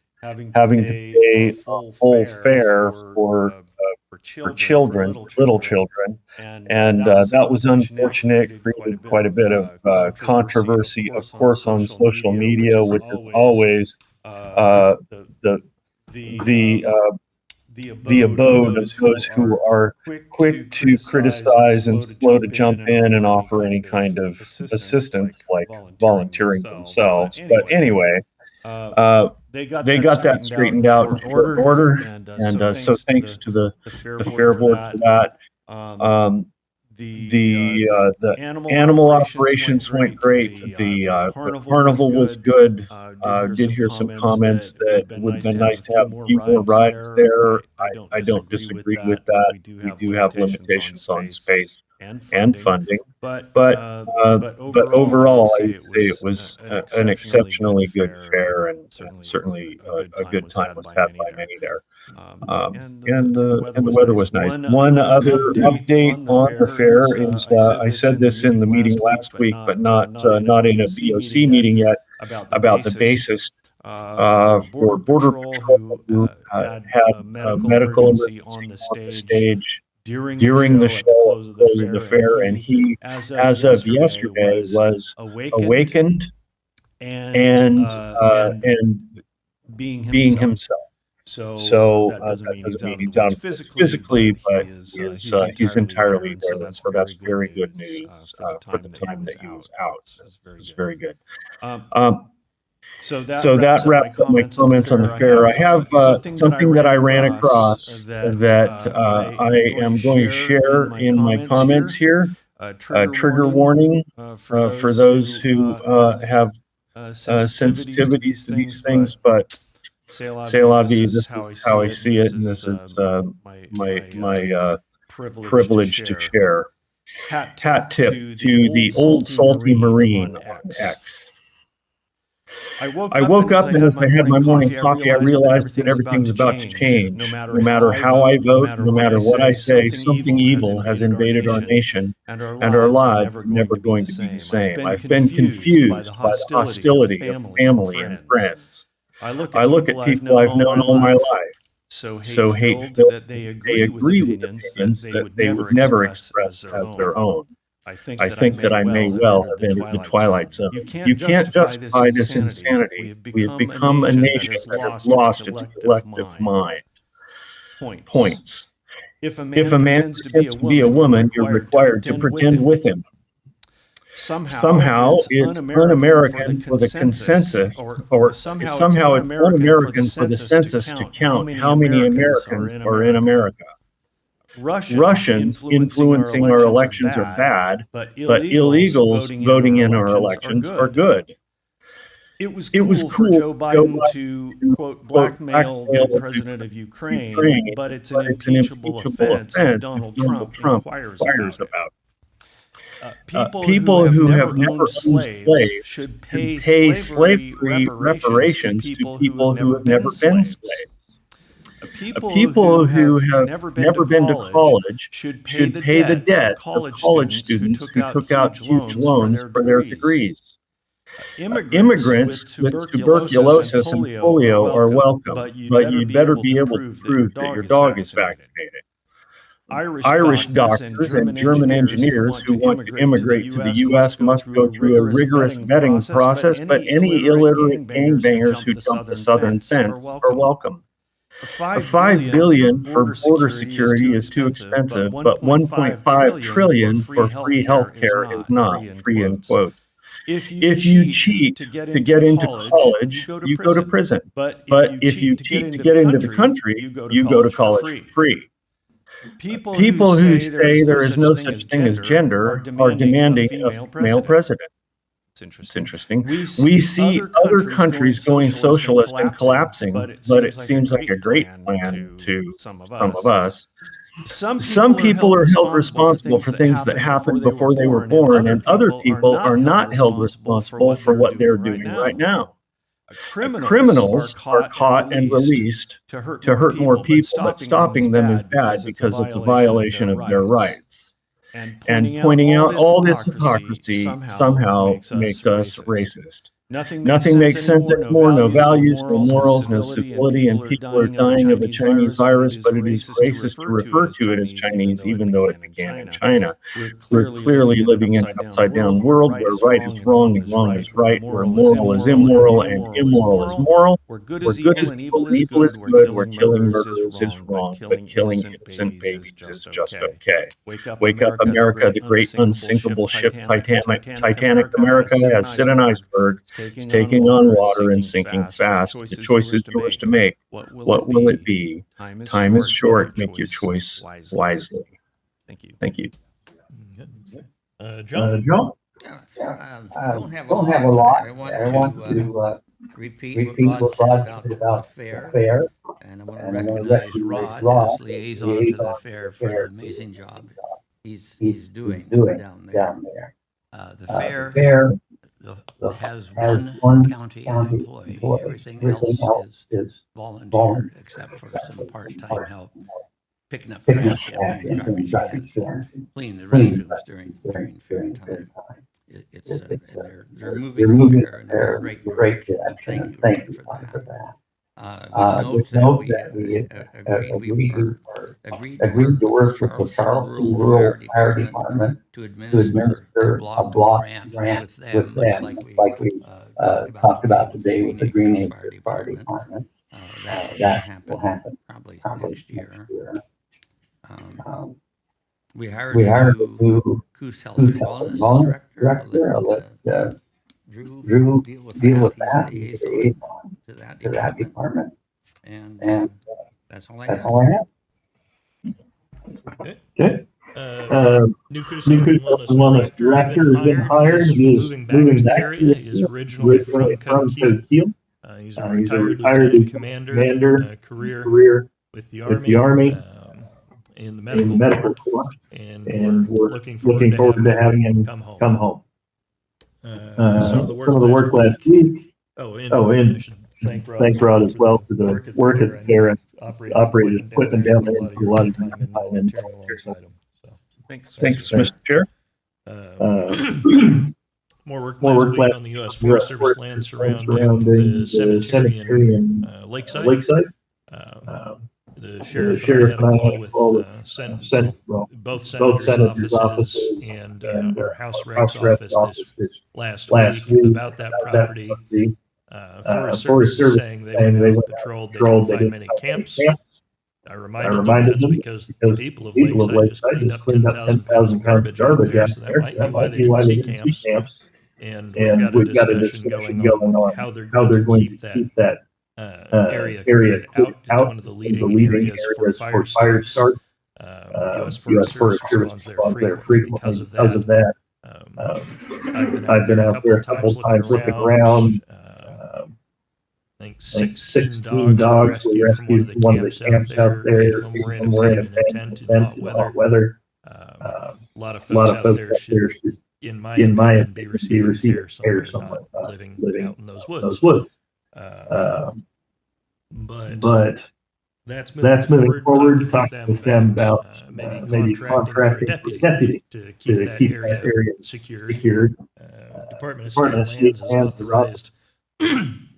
having to pay a full fare for children, little children, and that was unfortunate. Created quite a bit of controversy, of course, on social media, which is always the abode of those who are quick to criticize and slow to jump in and offer any kind of assistance, like volunteering themselves. But anyway, they got that straightened out in short order, and so thanks to the fair board for that. The animal operations went great. The carnival was good. Did hear some comments that it would have been nice to have a few more rides there. I don't disagree with that. We do have limitations on space and funding, but overall, I'd say it was an exceptionally good fair, and certainly a good time was had by many there. And the weather was nice. One other update on the fair is, I said this in the meeting last week, but not in a BOC meeting yet, about the basis for Border Patrol, who had a medical emergency on the stage during the show of the fair, and he, as of yesterday, was awakened and being himself. So that doesn't mean he's out physically, but he's entirely there. So that's very good news for the time that he was out. It's very good. So that wraps up my comments on the fair. I have something that I ran across that I am going to share in my comments here. Trigger warning for those who have sensitivities to these things, but c'est la vie. This is how I see it, and this is my privilege to share. Hat tip to the old salty Marine on X. I woke up, and as I had my morning coffee, I realized that everything's about to change. No matter how I vote, no matter what I say, something evil has invaded our nation, and our lives are never going to be the same. I've been confused by the hostility of family and friends. I look at people I've known all my life, so hate-filled that they agree with opinions that they would never express as their own. I think that I may well have entered the twilight zone. You can't justify this insanity. We have become a nation that has lost its collective mind. Points. If a man pretends to be a woman, you're required to pretend with him. Somehow it's un-American for the consensus, or somehow it's un-American for the census to count how many Americans are in America. Russians influencing our elections are bad, but illegals voting in our elections are good. It was cool for Joe Biden to, quote, blackmail the president of Ukraine, but it's an impeachable offense if Donald Trump inquires about it. People who have never owned slaves should pay slavery reparations to people who have never been slaves. People who have never been to college should pay the debt of college students who took out huge loans for their degrees. Immigrants with tuberculosis and polio are welcome, but you'd better be able to prove that your dog is vaccinated. Irish doctors and German engineers who want to immigrate to the U.S. must go through a rigorous vetting process, but any illiterate gangbangers who jump the southern fence are welcome. $5 billion for border security is too expensive, but $1.5 trillion for free health care is not, free in quotes. If you cheat to get into college, you go to prison. But if you cheat to get into the country, you go to college for free. People who say there is no such thing as gender are demanding a female president. It's interesting. We see other countries going socialist and collapsing, but it seems like a great plan to some of us. Some people are held responsible for things that happened before they were born, and other people are not held responsible for what they're doing right now. Criminals are caught and released to hurt more people, but stopping them is bad because it's a violation of their rights. And pointing out all this hypocrisy somehow makes us racist. Nothing makes sense anymore, no values, no morals, no civility, and people are dying of a Chinese virus, but it is racist to refer to it as Chinese, even though it began in China. We're clearly living in an upside-down world where right is wrong and wrong is right, where moral is immoral and immoral is moral, where good is evil and evil is good, where killing murderers is wrong, but killing innocent babies is just okay. Wake up, America, the great unsinkable ship Titanic America has hit an iceberg. It's taking on water and sinking fast. The choice is yours to make. What will it be? Time is short. Make your choice wisely. Thank you. John? Don't have a lot. I want to repeat what Rod said about the fair. And I want to recognize Rod as liaison to the fair for the amazing job he's doing down there. The fair has one county employee. Everything else is volunteer, except for some part-time help, picking up trash, emptying garbage cans, cleaning the restrooms during fair time. They're moving the fair in a great direction. Thank you for that. Note that we agreed to work with the Charleston Rural Fire Department to administer a block grant with them, like we talked about today with the Green Acres Fire Department. That will happen probably next year. We hired a new Coos Health and Wellness Director. I'll let Drew deal with that. He's the liaison to that department. And that's all I have. Okay. New Coos Wellness Director has been hired. He is moving back to the area. He is originally from Coquille. He's a retired lieutenant commander, career with the Army. In the medical corps, and we're looking forward to having him come home. Some of the work last week. And I should thank Rod as well for the work at the fair. Operated equipment down there and a lot of time in alongside him. Thanks, Mr. Chair. More work last week on the U.S. Forest Service land surrounding the cemetery in Lakeside. The sheriff and I had a call with both senators' offices and our House Rep's office this last week about that property. Forest Service is saying they went out and patrolled, they didn't find many camps. I reminded them that's because the people of Lakeside just cleaned up 10,000 pounds of garbage out there, so that might be why they didn't see camps. And we've got a discussion going on how they're going to keep that area cleared out. It's one of the leading areas for fire start. U.S. Forest Service responds there frequently because of that. I've been out there a couple times looking around. I think 16 dogs were rescued from one of the camps out there. 8 of them were in a tent in hot weather. A lot of folks out there should, in my opinion, be receiving care somewhat, living out in those woods. But that's moving forward. Talking with them about maybe contracting for deputy to keep that area secured. Department of State Lands has authorized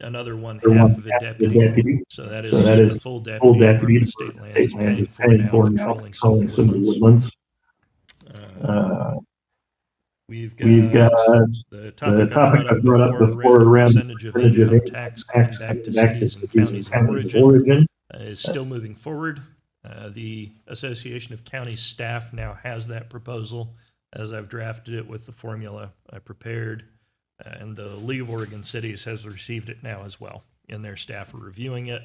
another one half of a deputy. So that is the full deputy Department of State Lands is paying for now, patrolling some of the woodlands. We've got the topic I brought up before around percentage of income tax coming back to cities and counties of origin is still moving forward. The Association of County Staff now has that proposal as I've drafted it with the formula I prepared. And the League of Oregon Cities has received it now as well, and their staff are reviewing it.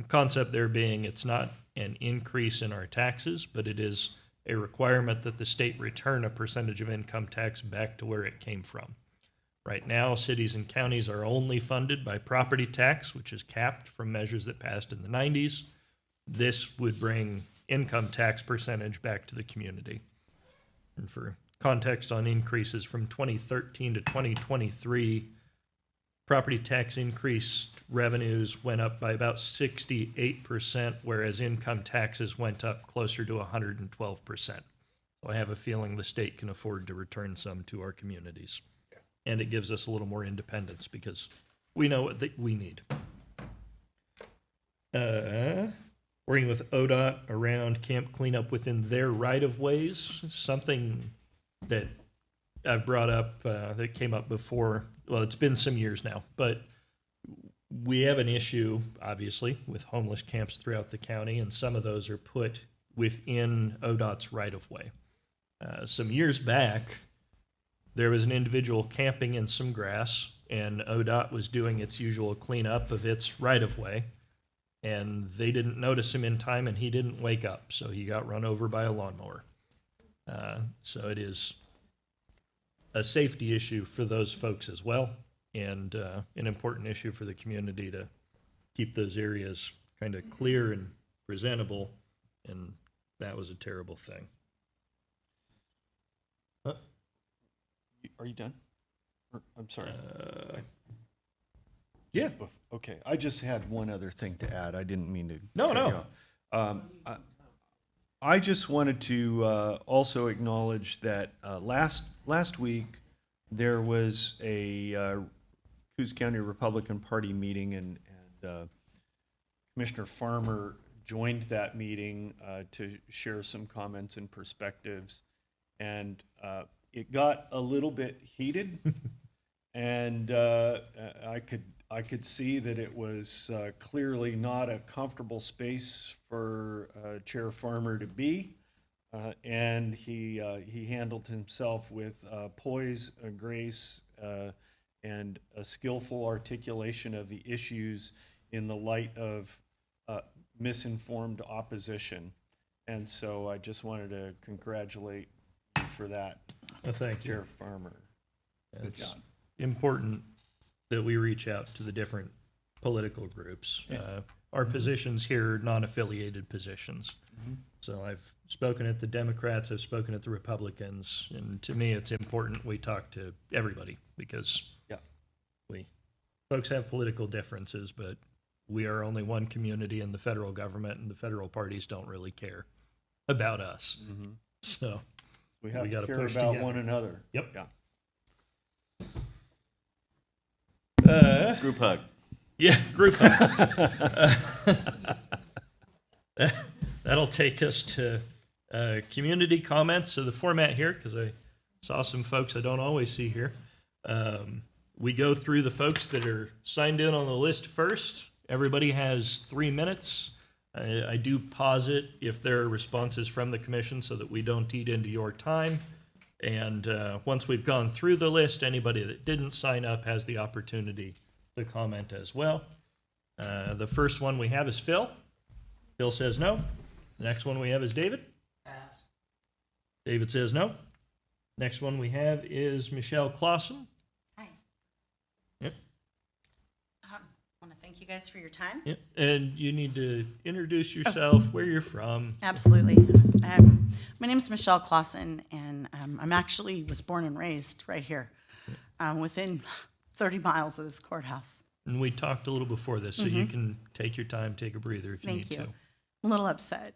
Concept there being it's not an increase in our taxes, but it is a requirement that the state return a percentage of income tax back to where it came from. Right now, cities and counties are only funded by property tax, which is capped from measures that passed in the 90s. This would bring income tax percentage back to the community. And for context on increases from 2013 to 2023, property tax increased revenues went up by about 68%, whereas income taxes went up closer to 112%. So I have a feeling the state can afford to return some to our communities. And it gives us a little more independence because we know what we need. Working with ODOT around camp cleanup within their right-of-ways, something that I've brought up that came up before. Well, it's been some years now, but we have an issue, obviously, with homeless camps throughout the county, and some of those are put within ODOT's right-of-way. Some years back, there was an individual camping in some grass, and ODOT was doing its usual cleanup of its right-of-way, and they didn't notice him in time, and he didn't wake up, so he got run over by a lawnmower. So it is a safety issue for those folks as well, and an important issue for the community to keep those areas kind of clear and presentable, and that was a terrible thing. Are you done? I'm sorry. Yeah. Okay, I just had one other thing to add. I didn't mean to. No. I just wanted to also acknowledge that last week there was a Coos County Republican Party meeting, and Commissioner Farmer joined that meeting to share some comments and perspectives, and it got a little bit heated, and I could see that it was clearly not a comfortable space for Chair Farmer to be, and he handled himself with poise, grace, and a skillful articulation of the issues in the light of misinformed opposition. And so I just wanted to congratulate you for that, Thank you, Chair Farmer. Good It's job. important that we reach out to the different political groups. Our positions here are non-affiliated positions. So I've spoken at the Democrats, I've spoken at the Republicans, and to me it's important we talk to everybody because folks have political differences, but we are only one community in the federal government, and the federal parties don't really care about us. So We have to gotta care push about together. one another. Yep. Yeah. Group hug. Yeah, group hug. That'll take us to community comments. So the format here, because I saw some folks I don't always see here. We go through the folks that are signed in on the list first. Everybody has 3 minutes. I do pause it if there are responses from the commission so that we don't eat into your time. And once we've gone through the list, anybody that didn't sign up has the opportunity to comment as well. The first one we have is Phil. Phil says no. The next one we have is David. David says no. Next one we have is Michelle Clausen. Hi. Yep. I want to thank you guys for your time. Yep. And you need to introduce yourself, where you're from. Absolutely. My name is Michelle Clausen, and I'm actually was born and raised right here, within 30 miles of this courthouse. And we talked a little before this, so you can take your time, take a breather if you need to. I'm a little upset.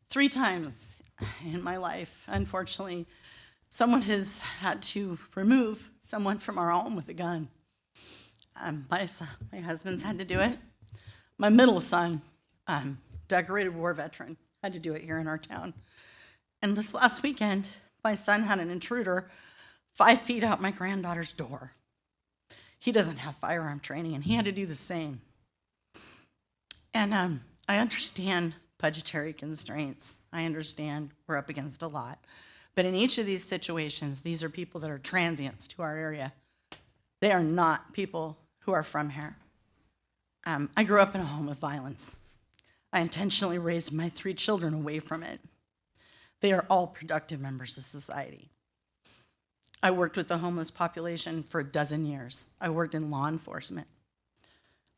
3 times in my life, unfortunately, Someone has had to remove someone from our home with a gun. My husband's had to do it. My middle son, decorated war veteran, had to do it here in our town. And this last weekend, my son had an intruder 5 feet out my granddaughter's door. He doesn't have firearm training, and he had to do the same. And I understand budgetary constraints. I understand we're up against a lot. But in each of these situations, these are people that are transients to our area. They are not people who are from here. I grew up in a home of violence. I intentionally raised my 3 children away from it. They are all productive members of society. I worked with the homeless population for 12 years. I worked in law enforcement.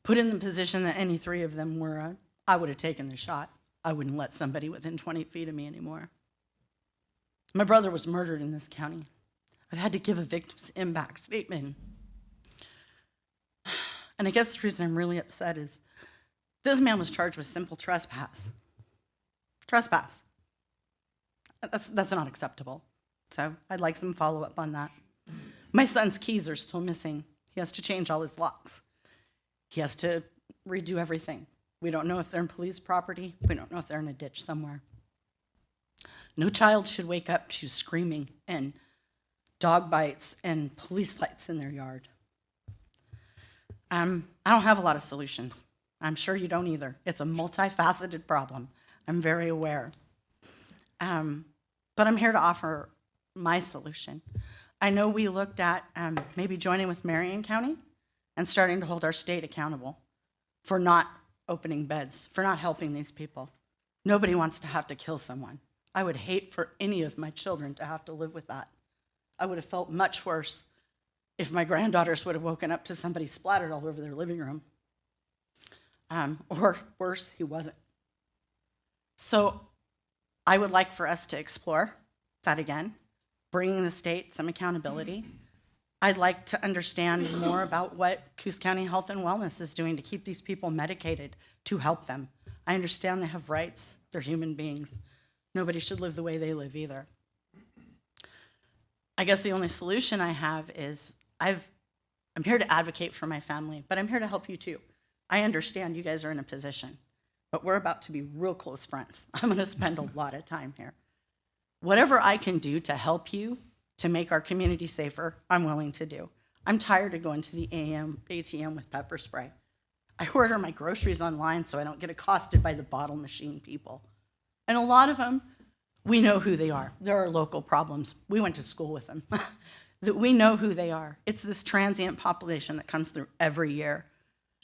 Put in the position that any 3 of them were, I would have taken the shot. I wouldn't let somebody within 20 feet of me anymore. My brother was murdered in this county. I've had to give a victim's impact statement. And I guess the reason I'm really upset is this man was charged with simple trespass. Trespass. That's not acceptable. So I'd like some follow-up on that. My son's keys are still missing. He has to change all his locks. He has to redo everything. We don't know if they're in police property. We don't know if they're in a ditch somewhere. No child should wake up to screaming and dog bites and police lights in their yard. I don't have a lot of solutions. I'm sure you don't either. It's a multifaceted problem. I'm very aware. But I'm here to offer my solution. I know we looked at maybe joining with Marion County and starting to hold our state accountable for not opening beds, for not helping these people. Nobody wants to have to kill someone. I would hate for any of my children to have to live with that. I would have felt much worse if my granddaughters would have woken up to somebody splattered all over their living room. Or worse, he wasn't. So I would like for us to explore that again, bringing the state some accountability. I'd like to understand more about what Coos County Health and Wellness is doing to keep these people medicated, to help them. I understand they have rights. They're human beings. Nobody should live the way they live either. I guess the only solution I have is I'm here to advocate for my family, but I'm here to help you too. I understand you guys are in a position, but we're about to be real close friends. I'm going to spend a lot of time here. Whatever I can do to help you to make our community safer, I'm willing to do. I'm tired of going to the ATM with pepper spray. I order my groceries online so I don't get accosted by the bottle machine people. And a lot of them, we know who they are. There are local problems. We went to school with them. That we know who they are. It's this transient population that comes through every year.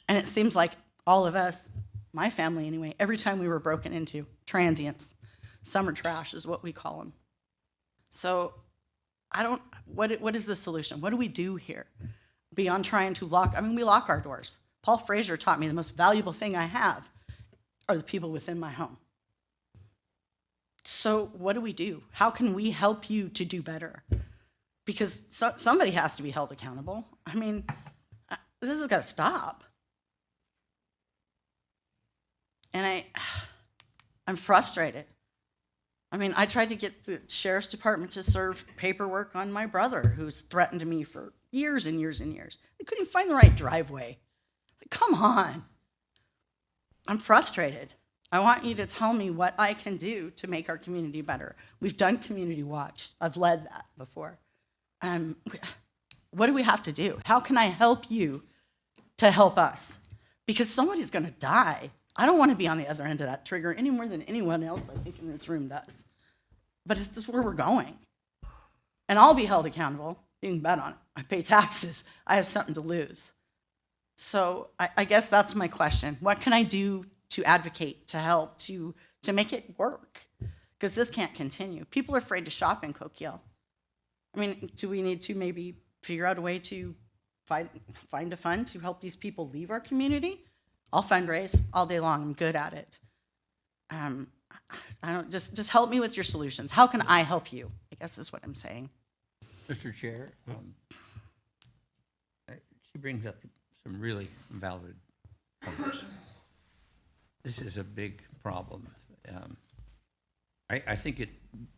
And it seems like all of us, my family anyway, every time we were broken into, transients, summer trash is what we call them. So what is the solution? What do we do here? Beyond trying to we lock our doors. Paul Frazier taught me the most valuable thing I have are the people within my home. So what do we do? How can we help you to do better? Because somebody has to be held accountable. I mean, this has got to stop. And I'm frustrated. I mean, I tried to get the sheriff's department to serve paperwork on my brother, who's threatened me for years and years and years. They couldn't even find the right driveway. Like, come on. I'm frustrated. I want you to tell me what I can do to make our community better. We've done community watch. I've led that before. What do we have to do? How can I help you to help us? Because somebody's going to die. I don't want to be on the other end of that trigger any more than anyone else I think in this room does. But it's just where we're going. And I'll be held accountable. You can bet on it. I pay taxes. I have something to lose. So I guess that's my question. What can I do to advocate, to help, to make it work? Because this can't continue. People are afraid to shop in Coquille. I mean, do we need to maybe figure out a way to find a fund to help these people leave our community? I'll fundraise all day long. I'm good at it. I don't just help me with your solutions. How can I help you? I guess is what I'm saying. Mr. Chair, she brings up some really valid points. This is a big problem. I think it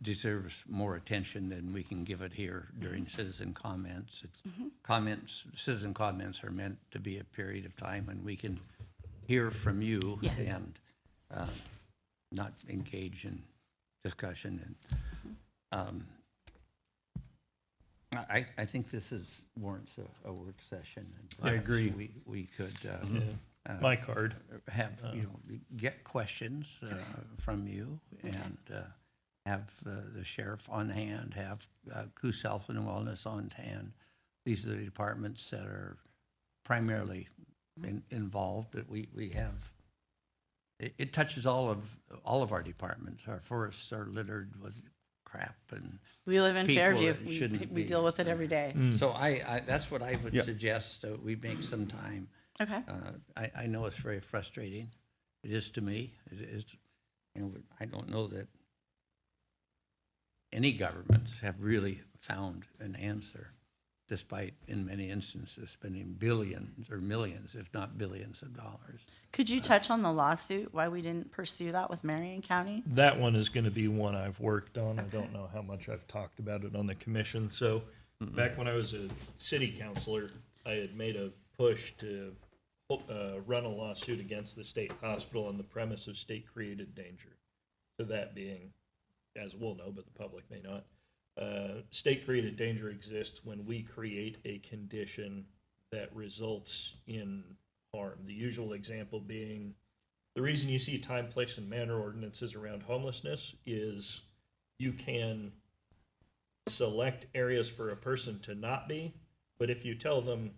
deserves more attention than we can give it here during citizen comments. Citizen comments are meant to be a period of time when we can hear from you Yes. and not engage in discussion. And I think this warrants a work session. And I agree. We could My card. have get questions from you and have the sheriff on hand, have Coos Health and Wellness on hand. These are the departments that are primarily involved. But we have it touches all of our departments. Our forests are littered with crap and We live in people Fairview. that We shouldn't be. deal with it every day. So I that's what I would Yeah. suggest. We make some time. Okay. I know it's very frustrating. It is to me. It is, I don't know that any governments have really found an answer, despite in many instances spending billions or millions, if not billions of dollars. Could you touch on the lawsuit, why we didn't pursue that with Marion County? That one is going to be one I've worked on. I don't know how much I've talked about it on the commission. So back when I was a city councilor, I had made a push to run a lawsuit against the state hospital on the premise of state-created danger. So that being, as we'll know, but the public may not, state-created danger exists when we create a condition that results in harm. The usual example being, the reason you see time, place, and manner ordinances around homelessness is you can select areas for a person to not be, but if you tell them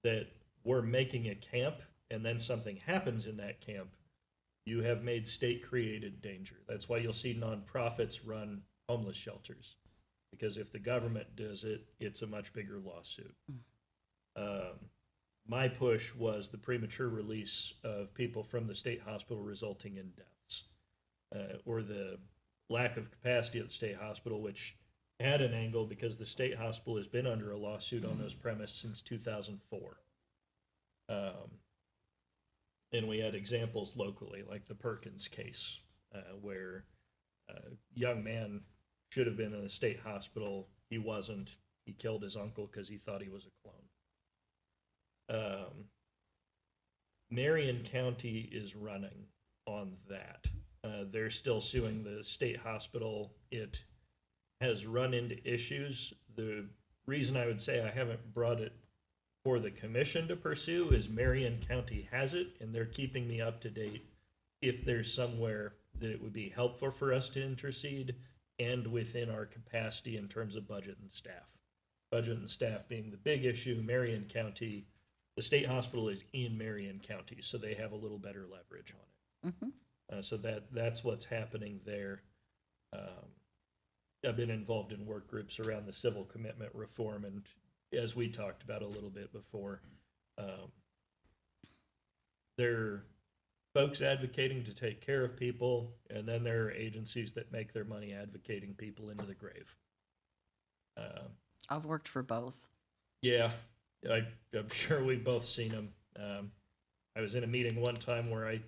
that we're making a camp and then something happens in that camp, you have made state-created danger. That's why you'll see nonprofits run homeless shelters, because if the government does it, it's a much bigger lawsuit. My push was the premature release of people from the state hospital resulting in deaths, or the lack of capacity at the state hospital, which had an angle because the state hospital has been under a lawsuit on those premises since 2004. And we had examples locally, like the Perkins case, where a young man should have been in a state hospital. He wasn't. He killed his uncle because he thought he was a clone. Marion County is running on that. They're still suing the state hospital. It has run into issues. The reason I would say I haven't brought it for the commission to pursue is Marion County has it, and they're keeping me up to date if there's somewhere that it would be helpful for us to intercede and within our capacity in terms of budget and staff. Budget and staff being the big issue. Marion County, the state hospital is in Marion County, so they have a little better leverage on it. So that's what's happening there. I've been involved in work groups around the civil commitment reform, and as we talked about a little bit before, there are folks advocating to take care of people, and then there are agencies that make their money advocating people into the grave. I've worked for both. Yeah, I'm sure we've both seen them. I was in a meeting one time where I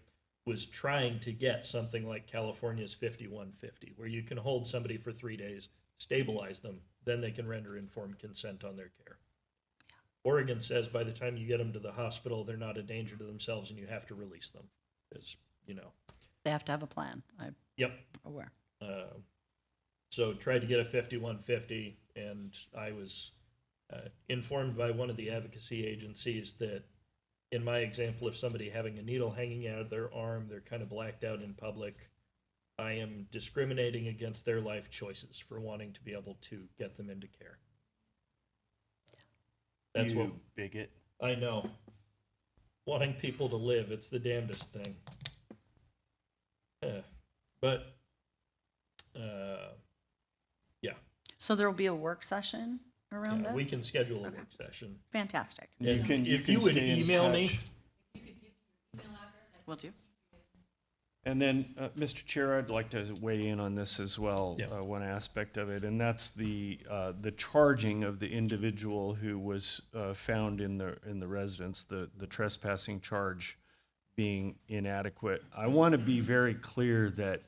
was trying to get something like California's 5150, where you can hold somebody for 3 days, stabilize them, then they can render informed consent on their care. Oregon says by the time you get them to the hospital, they're not a danger to themselves and you have to release them. Because, They have to have a plan. I'm Yep. aware. So tried to get a 5150, and I was informed by one of the advocacy agencies that in my example of somebody having a needle hanging out of their arm, they're kind of blacked out in public, I am discriminating against their life choices for wanting to be able to get them into care. That's You what bigot. I know. Wanting people to live, it's the damnedest thing. But yeah. So there will be a work session around Yeah, this? we can schedule a work session. Fantastic. You can If you would stay in email me. touch. Will do. And then, Mr. Chair, I'd like to weigh in on this as well, Yeah. one aspect of it, and that's the charging of the individual who was found in the residence, the trespassing charge being inadequate. I want to be very clear that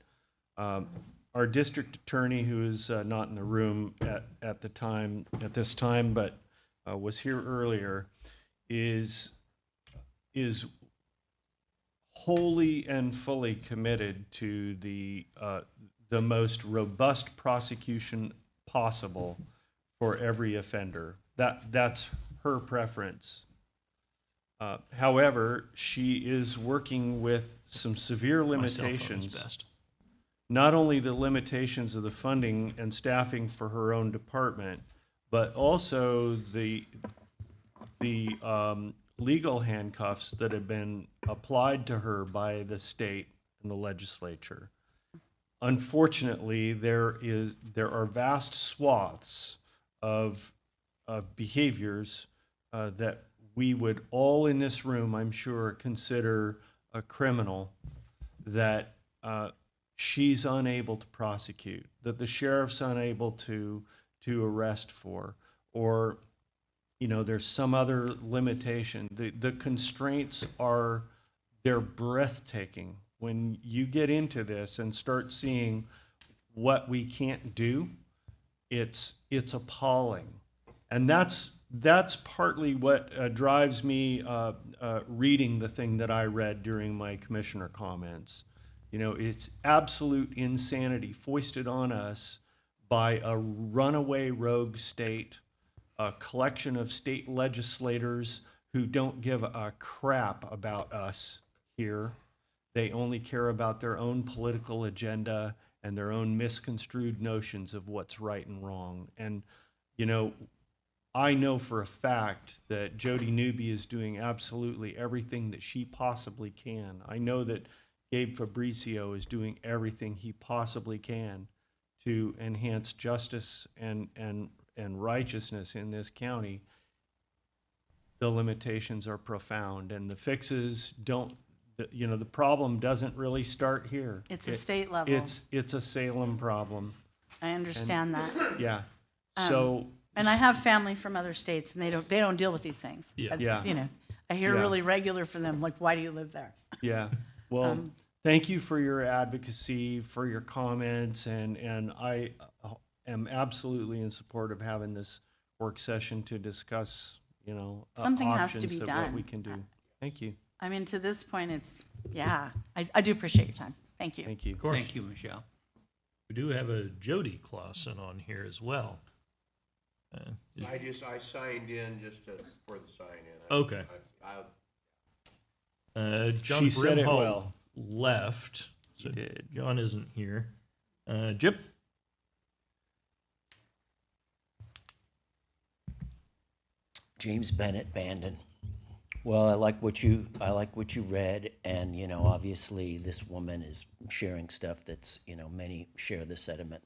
our district attorney, who is not in the room at this time, but was here earlier, is wholly and fully committed to the most robust prosecution possible for every offender. That's her preference. However, she is working with some severe My cell phone is limitations. best. Not only the limitations of the funding and staffing for her own department, but also the legal handcuffs that have been applied to her by the state and the legislature. Unfortunately, there are vast swaths of behaviors that we would all in this room, I'm sure, consider a criminal that she's unable to prosecute, that the sheriff's unable to arrest for, or there's some other limitation. The constraints they're breathtaking. When you get into this and start seeing what we can't do, it's appalling. And that's partly what drives me reading the thing that I read during my commissioner comments. It's absolute insanity foisted on us by a runaway rogue state, a collection of state legislators who don't give a crap about us here. They only care about their own political agenda and their own misconstrued notions of what's right and wrong. And, I know for a fact that Jody Newby is doing absolutely everything that she possibly can. I know that Gabe Fabricio is doing everything he possibly can to enhance justice and righteousness in this county. The limitations are profound, and the fixes don't. The problem doesn't really start here. It's a state level. It's a Salem problem. I understand that. Yeah. And I have family from other states, and they don't deal with these things. Yeah. That's, I hear really regular from them, like, why do you live there? Yeah. Well, thank you for your advocacy, for your comments, and I am absolutely in support of having this work session to discuss, Something has to options be of done. what we can do. Thank you. I mean, to this point, I do appreciate your time. Thank you. Thank you. Thank you, Michelle. We do have a Jody Clausen on here as well. I signed in for the sign in. Okay. John She said it Brimhall well. left, so John isn't here. Jip? James Bennett, Bandon. Well, I like what you read, and obviously this woman is sharing stuff that's many share the sentiment.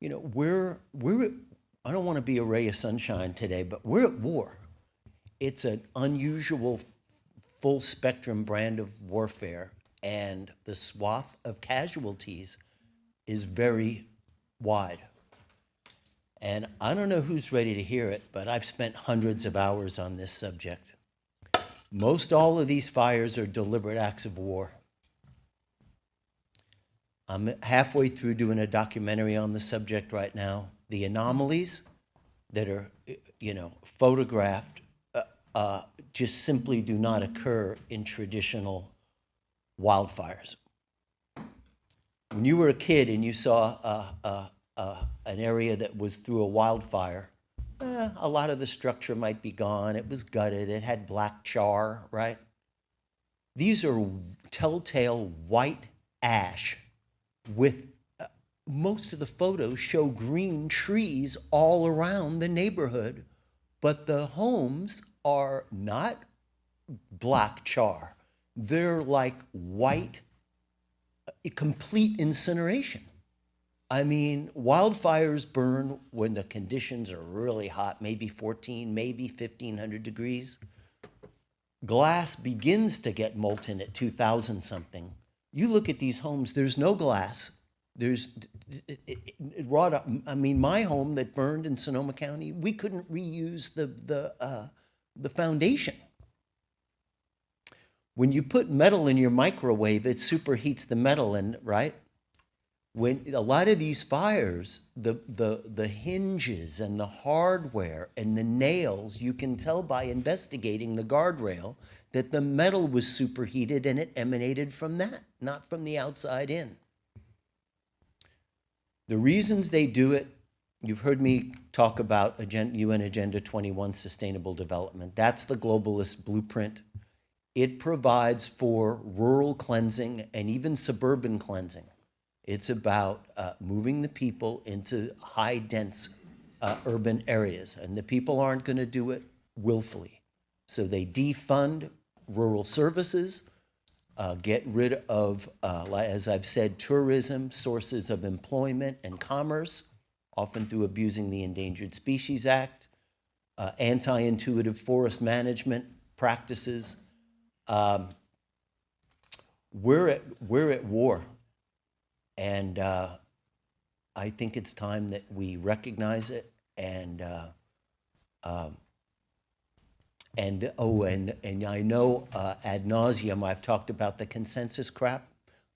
We're I don't want to be a ray of sunshine today, but we're at war. It's an unusual full spectrum brand of warfare, and the swath of casualties is very wide. And I don't know who's ready to hear it, but I've spent hundreds of hours on this subject. Most all of these fires are deliberate acts of war. I'm halfway through doing a documentary on the subject right now. The anomalies that are, photographed just simply do not occur in traditional wildfires. When you were a kid and you saw an area that was through a wildfire, a lot of the structure might be gone. It was gutted. It had black char, right? These are telltale white ash with most of the photos show green trees all around the neighborhood, but the homes are not black char. They're like white, complete incineration. I mean, wildfires burn when the conditions are really hot, maybe 14, maybe 1,500 degrees. Glass begins to get molten at 2,000 something. You look at these homes, there's no glass. My home that burned in Sonoma County, we couldn't reuse the foundation. When you put metal in your microwave, it superheats the metal, right? When a lot of these fires, the hinges and the hardware and the nails, you can tell by investigating the guardrail that the metal was superheated and it emanated from that, not from the outside in. The reasons they do it, you've heard me talk about UN Agenda 21 Sustainable Development. That's the globalist blueprint. It provides for rural cleansing and even suburban cleansing. It's about moving the people into high dense urban areas, and the people aren't going to do it willfully. So they defund rural services, get rid of, as I've said, tourism, sources of employment and commerce, often through abusing the Endangered Species Act, anti-intuitive forest management practices. We're at war. And I think it's time that we recognize it and I know ad nauseum I've talked about the consensus crap.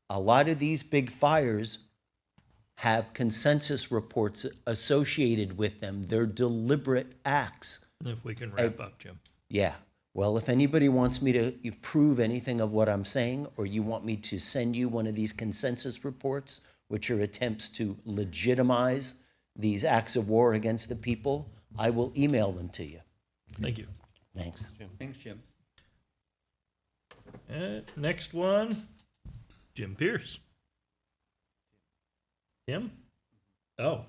A lot of these big fires have consensus reports associated with them. They're deliberate acts. If we can wrap up, Jim. Yeah. Well, if anybody wants me to prove anything of what I'm saying, or you want me to send you one of these consensus reports, which are attempts to legitimize these acts of war against the people, I will email them to you. Thank you. Thanks. Thanks, Jim. Next one, Jim Pierce. Tim? Oh,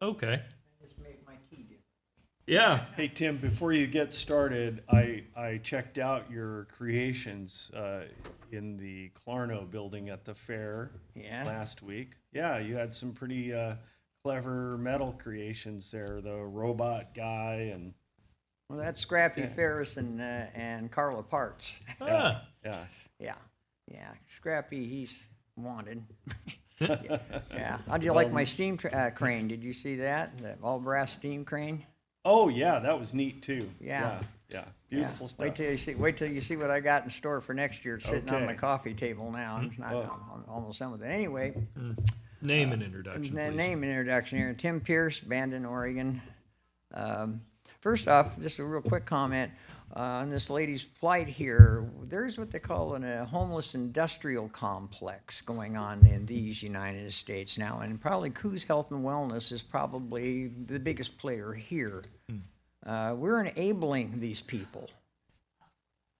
okay. Yeah. Hey, Tim, before you get started, I checked out your creations in the Clarno building at the fair last week. Yeah, you had some pretty clever metal creations there, the robot guy and... Well, that's Scrappy Ferris and Carla Parts. Yeah. Yeah. Scrappy, he's wanted. Yeah. How'd you like my steam crane? Did you see that? The all-brass steam crane? Oh yeah, that was neat too. Yeah. Beautiful stuff. Wait till you see what I got in store for next year. It's sitting on my coffee table now. It's not I'm almost done with it. Anyway. Name and introduction, please. Name and introduction here. Tim Pierce, Bandon, Oregon. First off, just a real quick comment on this lady's plight here. There's what they call a homeless industrial complex going on in these United States now, and probably Coos Health and Wellness is probably the biggest player here. We're enabling these people,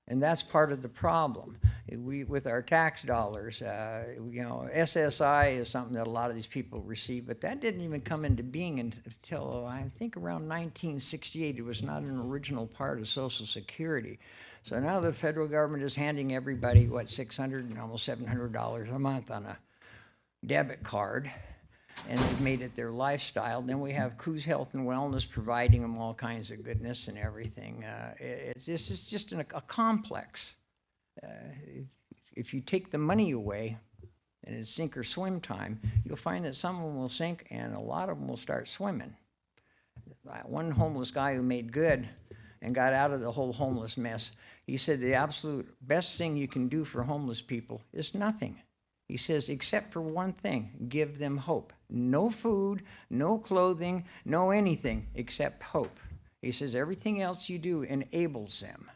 and that's part of the problem. With our tax dollars, SSI is something that a lot of these people receive, but that didn't even come into being until I think around 1968. It was not an original part of Social Security. So now the federal government is handing everybody, $600 and almost $700 a month on a debit card, and they've made it their lifestyle. Then we have Coos Health and Wellness providing them all kinds of goodness and everything. It's just a complex. If you take the money away and it's sink or swim time, you'll find that some of them will sink and a lot of them will start swimming. One homeless guy who made good and got out of the whole homeless mess, he said the absolute best thing you can do for homeless people is nothing. He says, except for one thing, give them hope. No food, no clothing, no anything except hope. He says everything else you do enables them.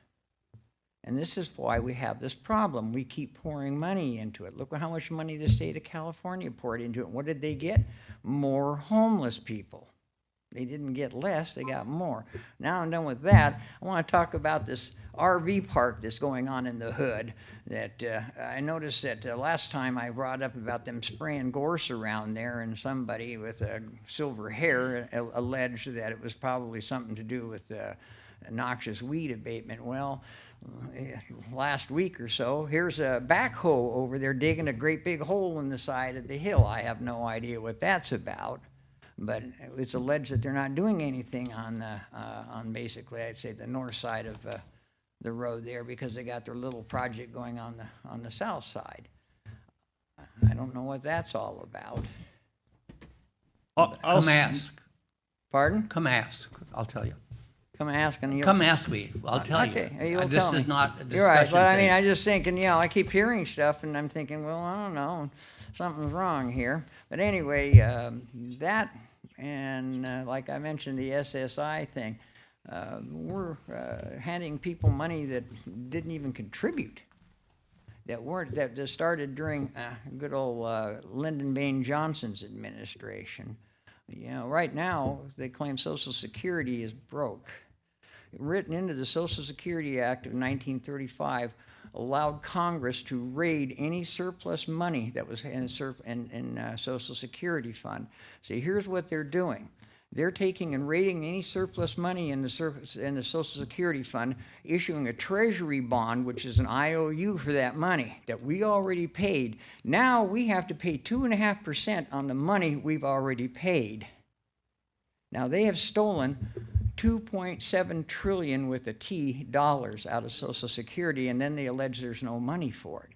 And this is why we have this problem. We keep pouring money into it. Look at how much money the state of California poured into it. What did they get? More homeless people. They didn't get less, they got more. Now I'm done with that. I want to talk about this RV park that's going on in the hood. That I noticed that last time I brought up about them spraying gorse around there, and somebody with silver hair alleged that it was probably something to do with noxious weed abatement. Well, last week or so, here's a backhoe over there digging a great big hole in the side of the hill. I have no idea what that's about, but it's alleged that they're not doing anything on basically, I'd say, the north side of the road there, because they got their little project going on the south side. I don't know what that's all about. Come ask. Pardon? Come ask. I'll tell you. Come ask and you'll Come ask me. I'll tell you. Okay, you'll This tell me. is not a You're right, discussion but I mean, thing. I just thinking, I keep hearing stuff and I'm thinking, well, I don't know, something's wrong here. But anyway, that and like I mentioned, the SSI thing, we're handing people money that didn't even contribute. That started during good old Lyndon Baines Johnson's administration. Right now they claim Social Security is broke. Written into the Social Security Act of 1935 allowed Congress to raid any surplus money that was in Social Security fund. So here's what they're doing. They're taking and raiding any surplus money in the Social Security fund, issuing a treasury bond, which is an IOU for that money that we already paid. Now we have to pay 2.5% on the money we've already paid. Now they have stolen 2.7 trillion with a T dollars out of Social Security, and then they allege there's no money for it.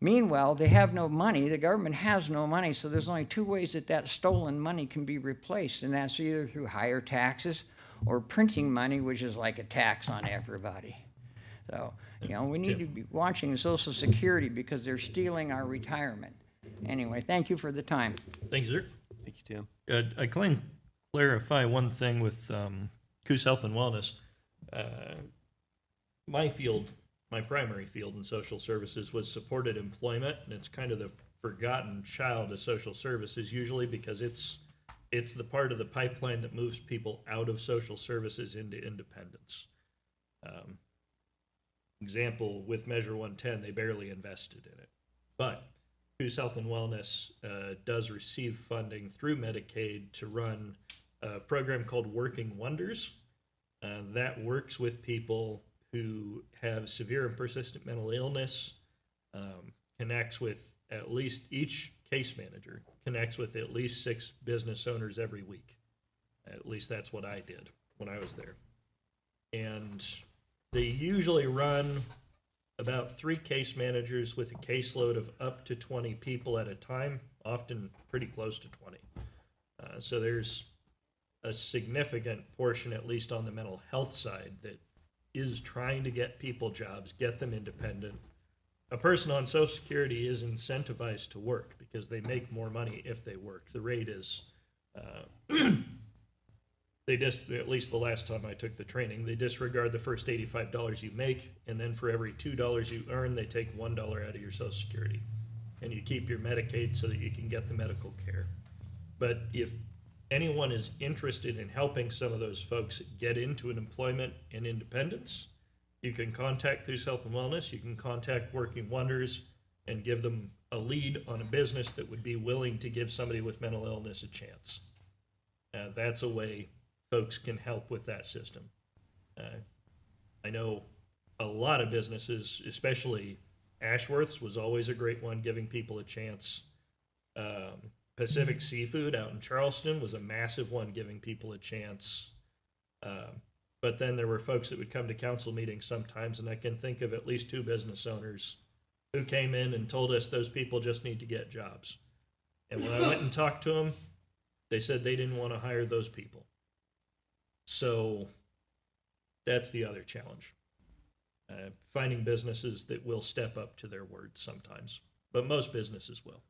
Meanwhile, they have no money. The government has no money, so there's only two ways that stolen money can be replaced, and that's either through higher taxes or printing money, which is like a tax on everybody. So, we need to be watching Social Security because they're stealing our retirement. Anyway, thank you for the time. Thank you, sir. Thank you, Tim. I claim clarify one thing with Coos Health and Wellness. My primary field in social services was supported employment, and it's kind of the forgotten child of social services usually because it's the part of the pipeline that moves people out of social services into independence. Example, with Measure 110, they barely invested in it. But Coos Health and Wellness does receive funding through Medicaid to run a program called Working Wonders. That works with people who have severe and persistent mental illness, connects with at least each case manager, connects with at least 6 business owners every week. At least that's what I did when I was there. And they usually run about 3 case managers with a caseload of up to 20 people at a time, often pretty close to 20. So there's a significant portion, at least on the mental health side, that is trying to get people jobs, get them independent. A person on Social Security is incentivized to work because they make more money if they work. The rate is, at least the last time I took the training, they disregard the first $85 you make, and then for every $2 you earn, they take $1 out of your Social Security. And you keep your Medicaid so that you can get the medical care. But if anyone is interested in helping some of those folks get into an employment and independence, you can contact Coos Health and Wellness, you can contact Working Wonders, and give them a lead on a business that would be willing to give somebody with mental illness a chance. That's a way folks can help with that system. I know a lot of businesses, especially Ashworth's was always a great one, giving people a chance. Pacific Seafood out in Charleston was a massive one, giving people a chance. But then there were folks that would come to council meetings sometimes, and I can think of at least 2 business owners who came in and told us those people just need to get jobs. And when I went and talked to them, they said they didn't want to hire those people. So that's the other challenge. Finding businesses that will step up to their word sometimes, but most businesses will.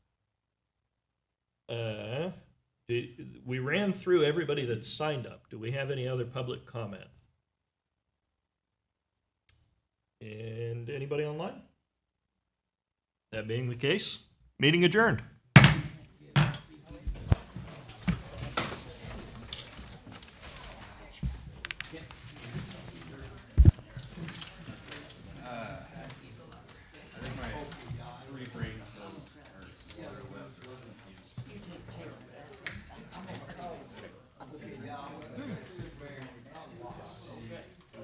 We ran through everybody that's signed up. Do we have any other public comment? And anybody online? That being the case, meeting adjourned.